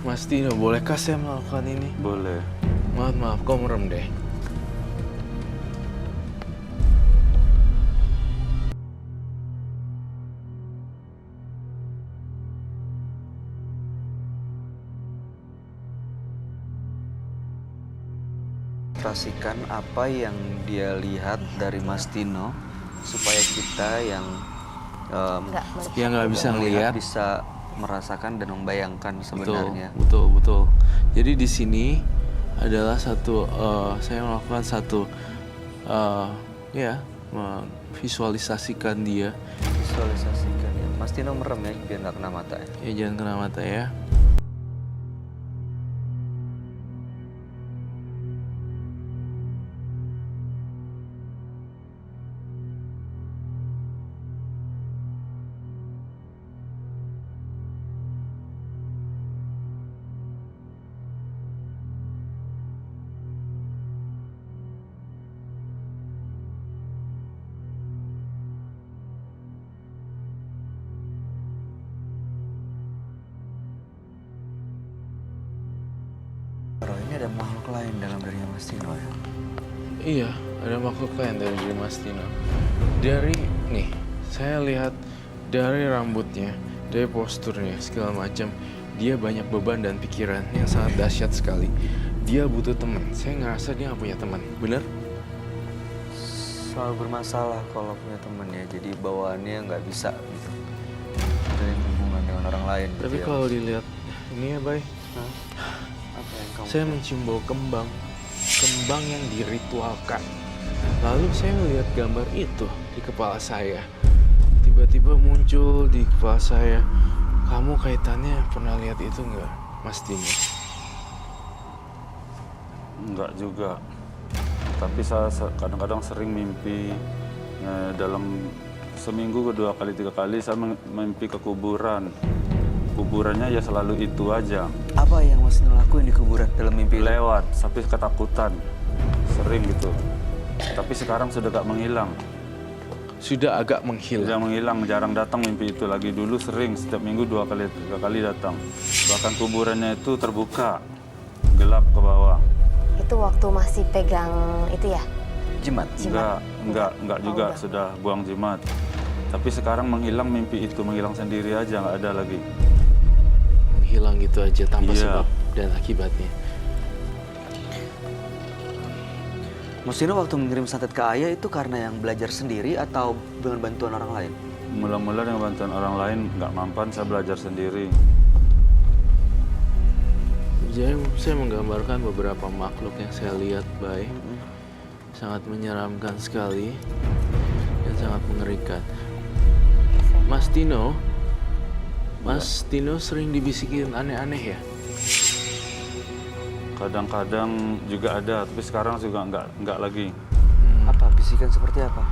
Mas Tino, bolehkah saya melakukan ini? boleh. Maaf, kau merem deh. Konsentrasikan apa yang dia lihat dari Mas Tino supaya kita yang Enggak, Ya nggak bisa melihat ngelihat. bisa merasakan dan membayangkan sebenarnya. Betul. Jadi di sini adalah saya melakukan satu, visualisasikan dia. Visualisasikan ya. Mas Tino merem ya biar nggak kena mata ya. Ya jangan kena mata ya. Roh, ini ada makhluk lain dalam dirinya Mas Tino ya. Iya, ada makhluk lain dari diri Mas Tino. Nih, saya lihat dari rambutnya, dari posturnya, segala macam. Dia banyak beban dan pikiran yang sangat dahsyat sekali. Dia butuh teman. Saya ngerasa dia nggak punya teman. Bener? Selalu bermasalah kalau punya temen ya. Jadi bawaannya nggak bisa gitu. Menjalin hubungan dengan orang lain. gitu Tapi ya. kalau dilihat ini ya, Bay. Hah? Apa yang kamu? Saya mencium bau kembang. Kembang yang diritualkan. Lalu saya melihat gambar itu di kepala saya. Tiba-tiba muncul di kepala saya. Kamu kaitannya pernah lihat itu nggak, Mas Tino? Enggak juga. Tapi saya kadang-kadang sering mimpi dalam seminggu 2 kali 3 kali saya mimpi ke kuburan. Kuburannya ya selalu itu aja. Apa yang Mas Tino lakuin di kuburan dalam mimpi itu? Lewat, tapi ketakutan. Sering gitu. Tapi sekarang sudah gak menghilang. Sudah agak Sudah menghilang. menghilang, jarang datang mimpi itu lagi. Dulu sering, setiap minggu 2 kali 3 kali datang. Bahkan kuburannya itu terbuka, gelap ke bawah. Itu waktu masih pegang itu ya? Jimat. Enggak juga, enggak. sudah buang jimat. Tapi sekarang menghilang mimpi itu, menghilang sendiri aja, nggak ada lagi. Menghilang gitu aja tanpa Iya. sebab dan akibatnya. Mas Tino waktu mengirim santet ke ayah itu karena yang belajar sendiri atau dengan bantuan orang lain? Mula-mula dengan bantuan orang lain nggak mampan, saya belajar sendiri. Jadi saya menggambarkan beberapa makhluk yang saya lihat, Bay. Sangat menyeramkan sekali dan sangat mengerikan. Mas Tino sering dibisikin aneh-aneh ya? Kadang-kadang juga ada, tapi sekarang juga nggak lagi. Apa bisikan seperti apa?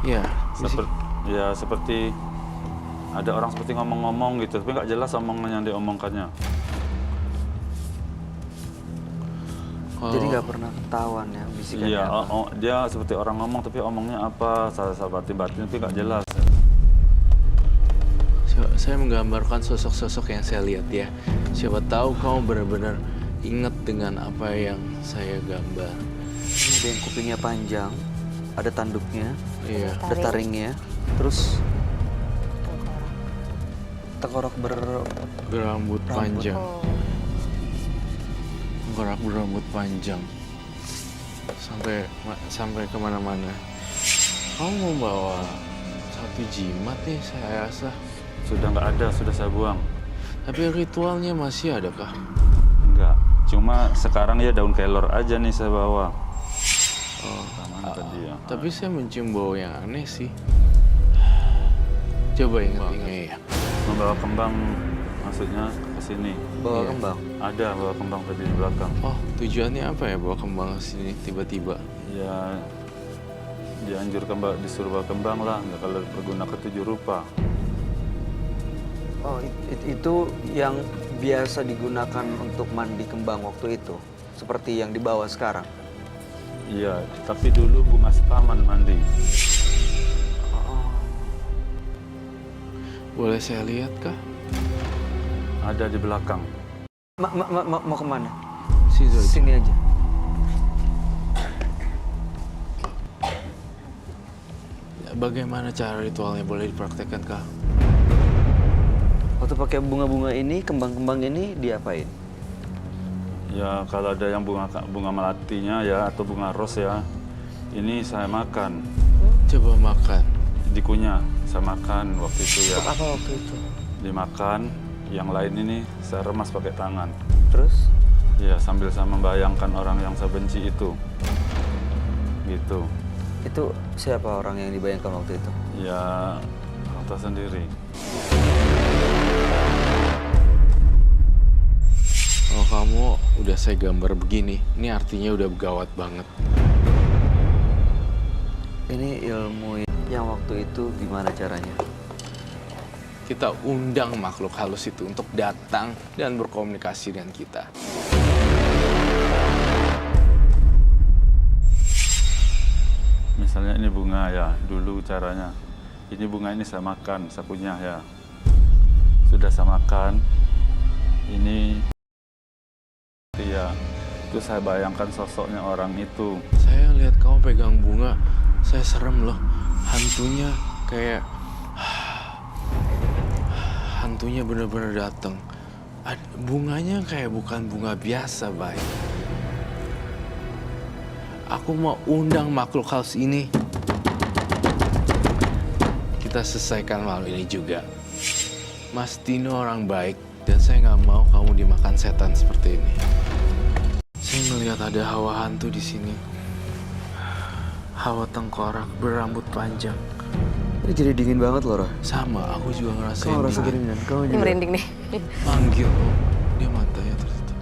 Iya. Seperti ada orang seperti ngomong-ngomong gitu, tapi nggak jelas omongan yang diomongkannya. Jadi nggak pernah ketahuan ya bisikannya Iya, apa? dia seperti orang ngomong, tapi omongnya apa, sahabat batin, tapi nggak jelas. Saya menggambarkan sosok-sosok yang saya lihat ya. Siapa tahu kamu benar-benar ingat dengan apa yang saya gambar. Ini ada yang kupingnya panjang, ada tanduknya, Iya. ada taringnya, terus tengkorak Berambut panjang. Oh, Tengkorak berambut panjang. Sampai kemana-mana. Kamu mau bawa satu jimat nih, saya rasa. Sudah nggak ada, sudah saya buang. Tapi ritualnya masih ada kah? Enggak. Cuma sekarang ya daun kelor aja nih saya bawa. Tadi ya. Tapi saya mencium bau yang aneh sih. Coba ingat-ingat ya. Membawa kembang maksudnya ke sini. Bawa Iya. kembang. Ada bawa kembang tadi di belakang. Oh, tujuannya apa ya bawa kembang ke sini tiba-tiba? Ya dianjurkan disuruh bawa kembang lah, nggak kalau berguna ke 7 rupa. Oh, itu yang biasa digunakan untuk mandi kembang waktu itu, seperti yang dibawa sekarang. Iya, tapi dulu bunga setaman mandi. Boleh saya lihat kah? Ada di belakang. Mau kemana? Sini. Sini aja. Bagaimana cara ritualnya boleh dipraktekkan kah? Waktu pakai bunga-bunga ini, kembang-kembang ini diapain? Ya kalau ada yang bunga melatinya ya atau bunga ros ya, ini saya makan. Coba makan. Dikunyah saya makan waktu itu ya. Apa waktu itu? Dimakan, yang lain ini saya remas pakai tangan. Terus? Ya sambil saya membayangkan orang yang saya benci itu. Gitu. Itu siapa orang yang dibayangkan waktu itu? Ya kata sendiri. Kalau kamu udah saya gambar begini, ini artinya udah gawat banget. Ini ilmu yang waktu itu gimana caranya? Kita undang makhluk halus itu untuk datang dan berkomunikasi dengan kita. Misalnya ini bunga ya, dulu caranya. Ini bunga ini saya makan, saya punya ya. Sudah saya makan, ini ya. Itu saya bayangkan sosoknya orang itu. Saya lihat kamu pegang bunga, saya serem loh. Hantunya kayak... Hantunya bener-bener datang. Bunganya kayak bukan bunga biasa, Bay. Aku mau undang makhluk halus ini. Kita selesaikan malam ini juga. Mas Tino orang baik, dan saya nggak mau kamu dimakan setan seperti ini. Saya melihat ada hawa hantu di sini. Hawa tengkorak berambut panjang. Ini jadi dingin banget loh, Roh. Sama, aku juga ngerasain Kamu rasa dingin. kedinginan? Kamu Ini juga? merinding nih. Manggil, oh. Dia matanya tertutup.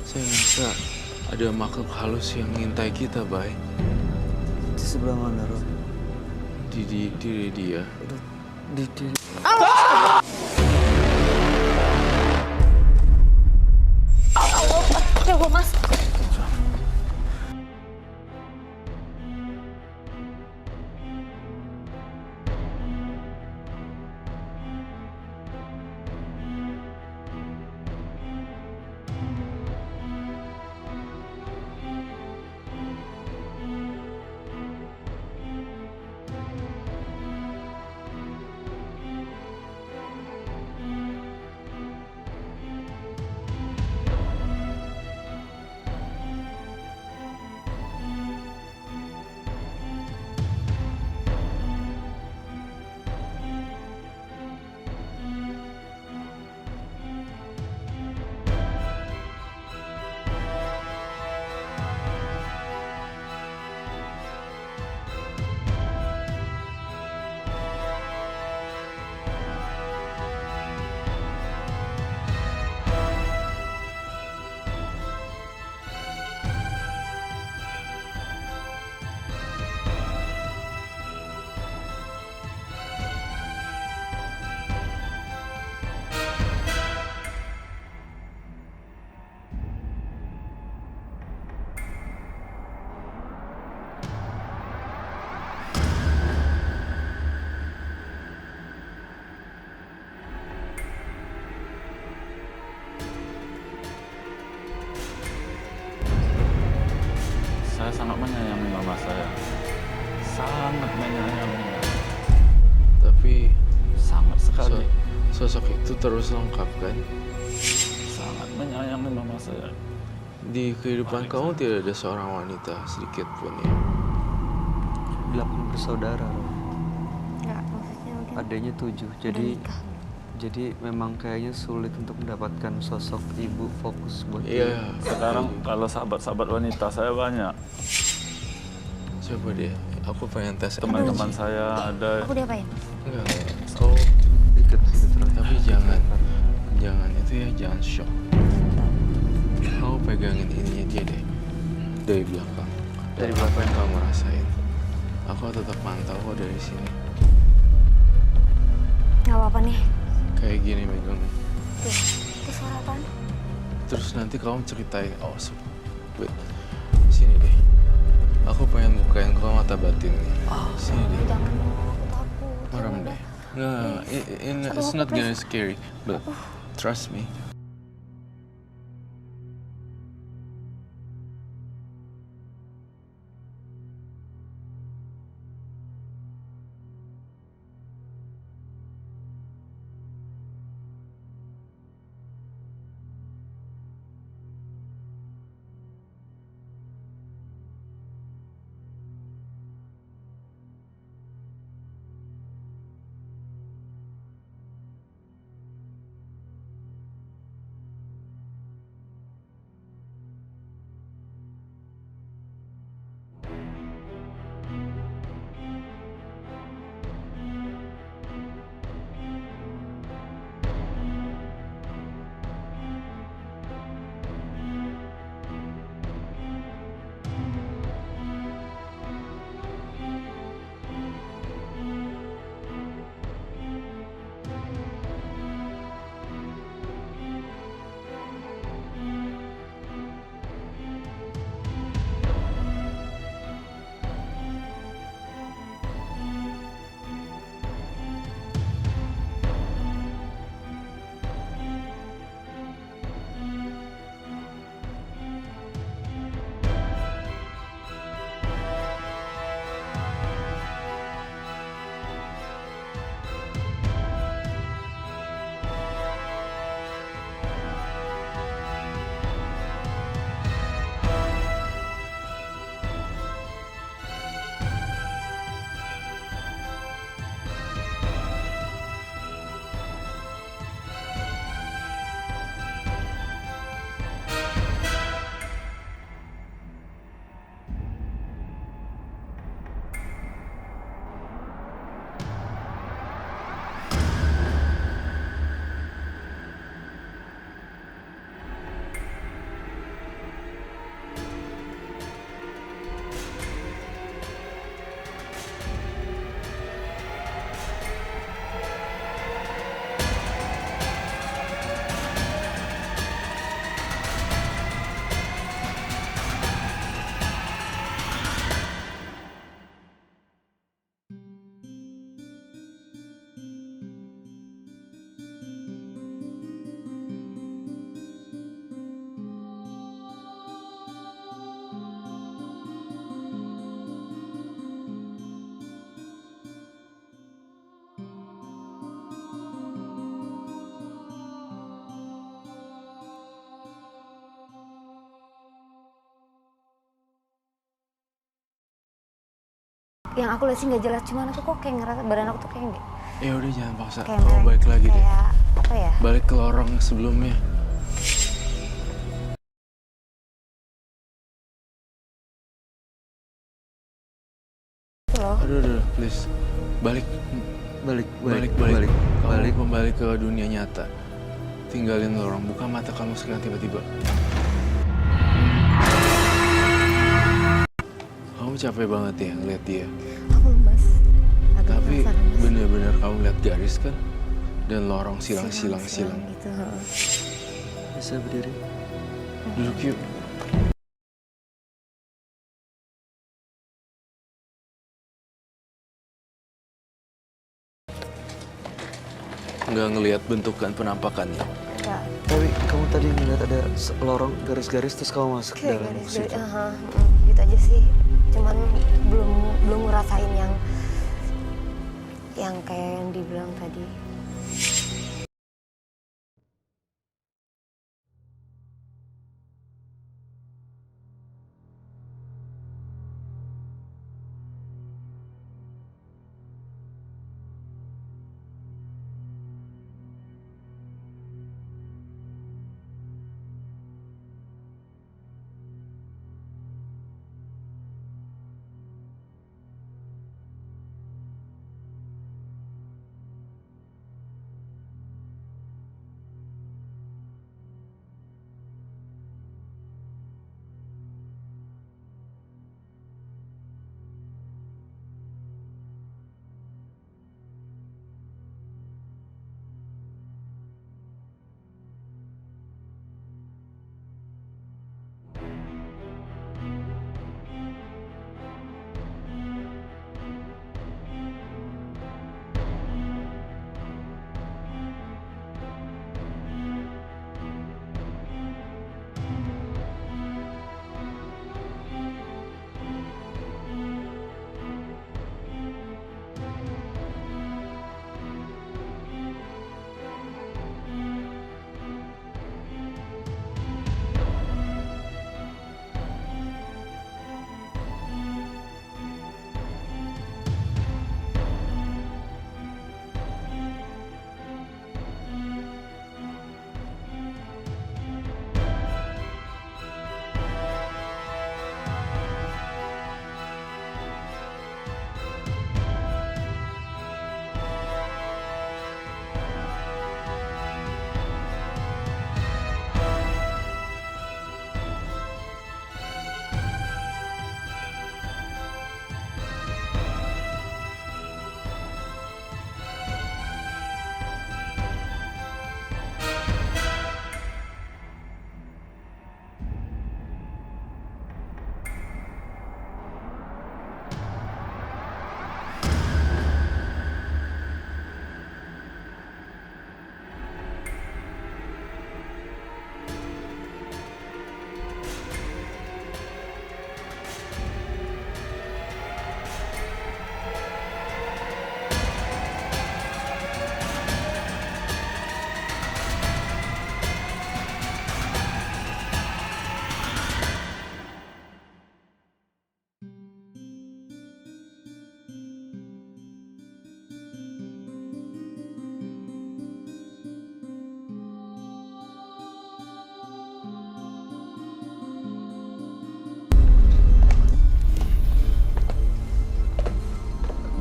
Saya ngerasa ada makhluk halus yang ngintai kita, Bay. Di sebelah mana, Roh? Di dia. Di Ya Allah, Mas. Saya sangat menyayangi mama saya. Sangat menyayangi. Tapi Sangat sekali. sosok itu terus lengkap kan? Sangat menyayangi mama saya. Di kehidupan kamu tidak ada seorang wanita sedikit pun ya. 8 bersaudara, Roh. Enggak, maksudnya mungkin Adanya 7. udah Jadi nikah. Jadi memang kayaknya sulit untuk mendapatkan sosok ibu fokus buat Iya. Sekarang kalau sahabat-sahabat wanita saya banyak. Coba deh, aku pengen tes Teman-teman energi. saya ada. Aku diapain? Enggak. Oh, dikit gitu terus. tapi jangan itu ya, jangan shock. Kamu pegangin ininya dia deh, dari belakang. Dari apa yang kamu rasain? Aku tetap mantau kok dari sini. Nggak apa-apa nih. Kayak gini megangnya. Tuh, itu suara apaan? Terus nanti kamu ceritain, wait, sini deh. Aku pengen bukain kau mata batinnya. Sini deh. Jangan dong, aku takut. Merem deh. Nggak, it's not gonna scary, but trust me. Yang aku lihat sih nggak jelas, cuman aku kok kayak ngerasa badan aku tuh kayak Ya udah jangan paksa. kayak Kamu mereng- balik lagi deh. kayak apa ya? Balik ke lorong sebelumnya. Itu loh. Aduh, please. Balik. Balik. Kamu kembali ke dunia nyata. Tinggalin lorong. Buka mata kamu sekarang tiba-tiba. Kamu capek banget ya ngeliat dia. Aku lemas. Agak Tapi merasa lemas. bener-bener kamu lihat garis kan? Dan lorong silang. Gitu. Bisa berdiri. Duduk yuk. Nggak ngelihat bentukan penampakannya. Ya, Tapi kamu tadi ngeliat ada lorong garis-garis terus kamu masuk kayak dalam garis situ. gitu aja sih. Cuman belum ngerasain yang kayak yang dibilang tadi.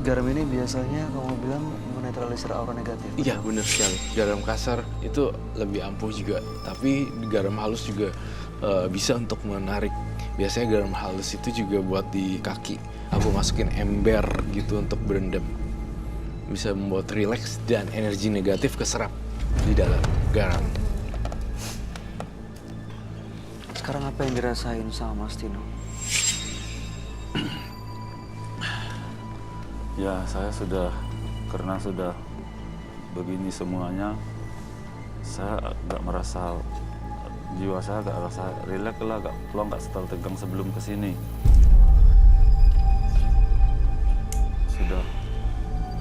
Garam ini biasanya kamu bilang menetralisir aura negatif. Iya benar sekali. Garam kasar itu lebih ampuh juga, tapi garam halus juga bisa untuk menarik. Biasanya garam halus itu juga buat di kaki. Aku masukin ember gitu untuk berendam. Bisa membuat rileks dan energi negatif keserap di dalam garam. Sekarang apa yang dirasain sama Mas Tino? Ya, saya karena sudah begini semuanya, saya nggak merasa, jiwa saya nggak merasa rileks lah, nggak setel tegang sebelum kesini. Sudah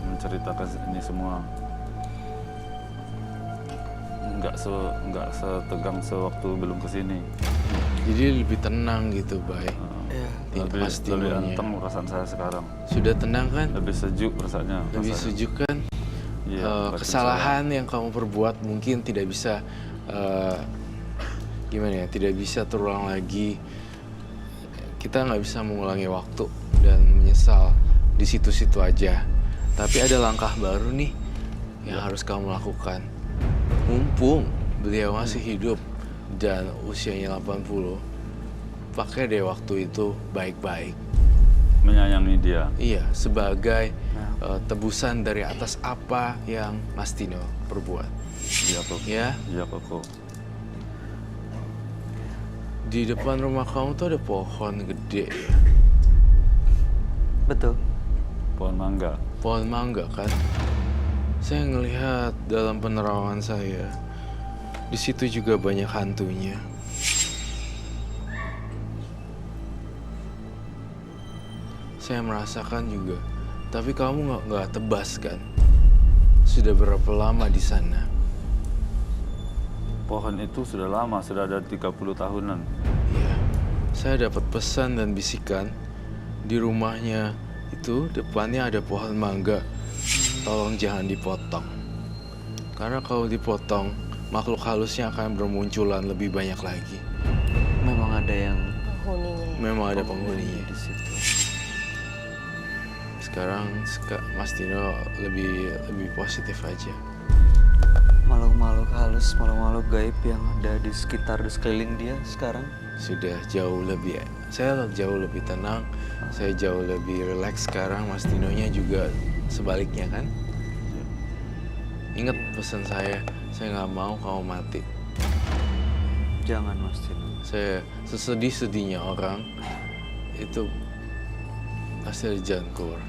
menceritakan ini semua, nggak setegang sewaktu belum kesini. Jadi lebih tenang gitu, Bay. Lebih anteng perasaan saya sekarang. Sudah tenang kan? Lebih sejuk perasaannya. Lebih sejuk kan? Iya, Kesalahan yang kamu perbuat mungkin tidak bisa gimana ya? Tidak bisa terulang lagi. Kita nggak bisa mengulangi waktu dan menyesal di situ-situ aja. Tapi ada langkah baru nih yang harus kamu lakukan. Mumpung beliau masih hidup dan usianya 80. Pakai deh waktu itu baik-baik. Menyayangi dia. Iya, sebagai tebusan dari atas apa yang Mas Tino perbuat. Iya, Koko. Ya, Iya, Koko. di depan rumah kamu tuh ada pohon gede ya. Betul. Pohon mangga. Pohon mangga kan. Saya ngelihat dalam penerawangan saya, di situ juga banyak hantunya. Saya merasakan juga, tapi kamu nggak tebas kan? Sudah berapa lama di sana? Pohon itu sudah lama, sudah ada 30 tahunan. Iya, saya dapat pesan dan bisikan di rumahnya itu depannya ada pohon mangga. Tolong jangan dipotong, karena kalau dipotong makhluk halusnya akan bermunculan lebih banyak lagi. Memang ada yang Penghuninya. Memang ada penghuninya. di situ. Sekarang Mas Tino lebih positif aja. Makhluk-makhluk halus, makhluk-makhluk gaib yang ada di sekitar, di sekeliling dia sekarang. Sudah jauh lebih, saya jauh lebih tenang, saya jauh lebih rileks sekarang. Mas Tinonya juga sebaliknya kan? Ingat pesan saya nggak mau kamu mati. Jangan Mas Tino. Saya sesedih-sedihnya orang itu pasti ada jalan keluar.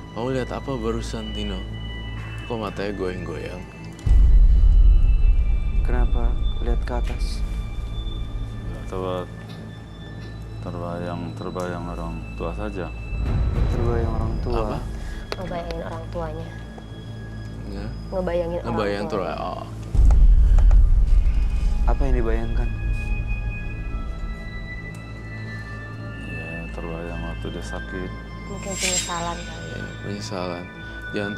Kamu lihat apa barusan, Tino? Kok matanya goyang-goyang? Kenapa lihat ke atas? Atau terbayang orang tua saja. Terbayang orang tua. Apa? Ngebayangin orang tuanya. Enggak? Ngebayangin Ngebayang orang tuh. tuanya. Oh. Apa yang dibayangkan? Ya, terbayang waktu dia sakit. Mungkin penyesalan kali. Ya, penyesalan. Jangan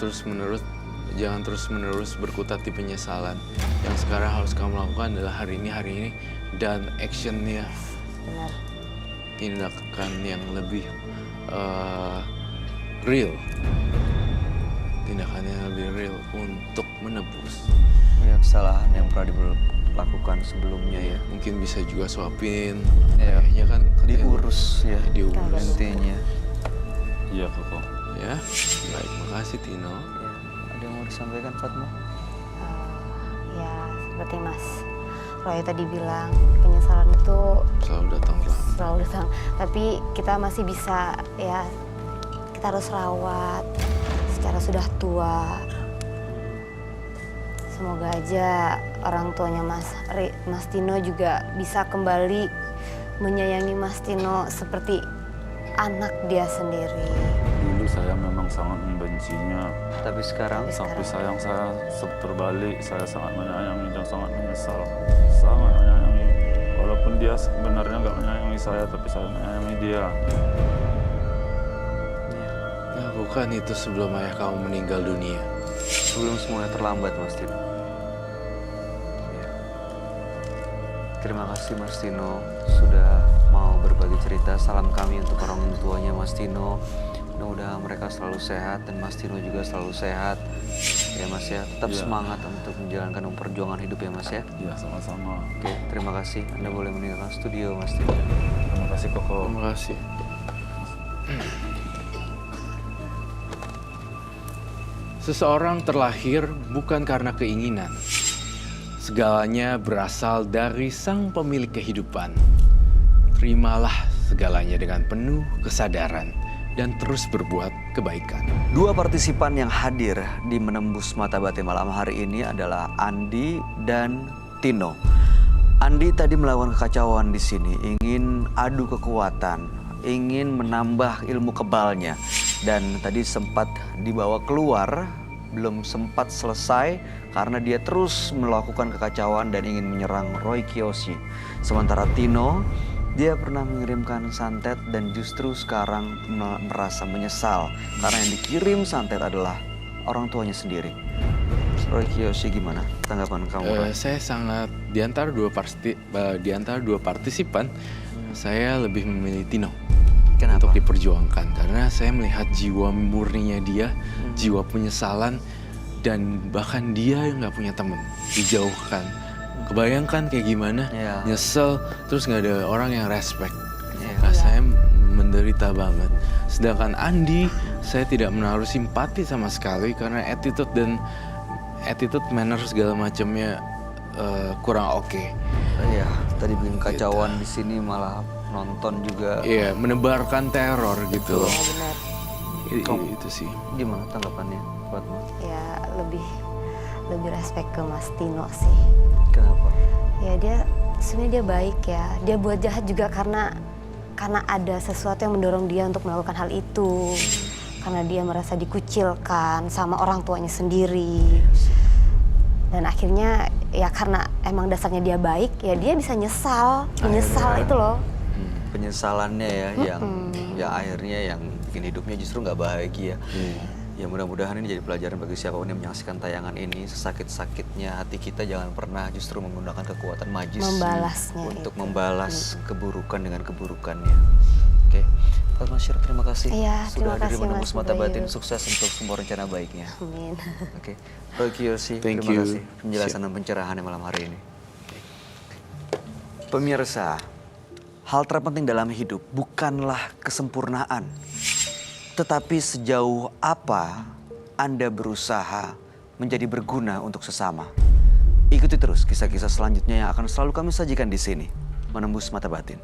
terus menerus berkutat di penyesalan. Yang sekarang harus kamu lakukan adalah hari ini dan actionnya, Benar. tindakan yang lebih real. Tindakan yang lebih real untuk menebus. Ya, kesalahan yang pernah dilakukan sebelumnya ya. Mungkin bisa juga suapin. Ya. Ayahnya kan katanya- Diurus ya. Diurus. Intinya. Iya, Koko. Ya, baik. Makasih Tino. Ya. Ada yang mau disampaikan Fatma? Ya, seperti Mas Roy tadi bilang, penyesalan itu Selalu datang lambat. selalu datang. Tapi kita masih bisa, ya, kita harus rawat secara sudah tua. Semoga aja orang tuanya Mas Tino juga bisa kembali menyayangi Mas Tino seperti anak dia sendiri. Dulu saya memang sangat membencinya. Tapi sekarang Tapi sayang saya terbalik, saya sangat menyayangi dan sangat menyesal. Sangat menyayangi. Walaupun dia sebenarnya nggak menyayangi saya, tapi saya menyayangi dia. Lakukan itu sebelum ayah kamu meninggal dunia. sebelum semuanya terlambat Mas Tino. Ya. Terima kasih Mas Tino sudah mau berbagi cerita. Salam kami untuk orang tuanya Mas Tino. Mudah-mudahan mereka selalu sehat dan Mas Tino juga selalu sehat. Ya Mas ya, tetap Iya. semangat untuk menjalankan perjuangan hidup ya Mas ya. Iya, sama-sama. Oke, terima kasih. Anda boleh meninggalkan studio Mas Tino. Terima kasih Koko. Terima kasih. Seseorang terlahir bukan karena keinginan. Segalanya berasal dari Sang Pemilik kehidupan. Terimalah segalanya dengan penuh kesadaran dan terus berbuat kebaikan. Dua partisipan yang hadir di Menembus Mata Batin malam hari ini adalah Andi dan Tino. Andi tadi melakukan kekacauan di sini, ingin adu kekuatan, ingin menambah ilmu kebalnya. Dan tadi sempat dibawa keluar, belum sempat selesai karena dia terus melakukan kekacauan dan ingin menyerang Roy Kiyoshi. Sementara Tino, dia pernah mengirimkan santet dan justru sekarang merasa menyesal karena yang dikirim santet adalah orang tuanya sendiri. Roy Kiyoshi, gimana tanggapan kamu? Roy? Saya sangat di antara dua partisipan, saya lebih memilih Tino. Kenapa? Untuk diperjuangkan karena saya melihat jiwa murninya dia, jiwa penyesalan, dan bahkan dia yang nggak punya teman, dijauhkan. Kebayangkan kayak gimana, Iya. nyesel, terus nggak ada orang yang respect. Iya. Saya menderita banget. Sedangkan Andi, saya tidak menaruh simpati sama sekali karena attitude, manner segala macamnya kurang oke. Iya, tadi bikin kacauan di sini malah nonton juga. Iya, menebarkan teror gitu loh. Ya benar. Itu sih. Gimana tanggapannya, Fatma? Ya lebih respect ke Mas Tino sih. Kenapa? Ya dia sebenarnya dia baik ya. Dia buat jahat juga karena ada sesuatu yang mendorong dia untuk melakukan hal itu. Karena dia merasa dikucilkan sama orang tuanya sendiri. Dan akhirnya ya karena emang dasarnya dia baik, ya dia bisa menyesal itu loh. Penyesalannya ya, yang akhirnya yang bikin hidupnya justru nggak bahagia. Ya mudah-mudahan ini jadi pelajaran bagi siapapun yang menyaksikan tayangan ini. Sesakit-sakitnya hati kita jangan pernah justru menggunakan kekuatan majis Membalasnya untuk itu. membalas keburukan dengan keburukannya. Oke, Fatma Syir, terima kasih Iya, sudah terima hadir di kasih, Menembus Mas Mata Batin. Bayu. Sukses untuk semua rencana baiknya. Amin. Oke, Roy Kiyoshi, Thank terima you. kasih penjelasan dan pencerahannya malam hari ini. Pemirsa, hal terpenting dalam hidup bukanlah kesempurnaan, tetapi sejauh apa Anda berusaha menjadi berguna untuk sesama. Ikuti terus kisah-kisah selanjutnya yang akan selalu kami sajikan di sini, Menembus Mata Batin.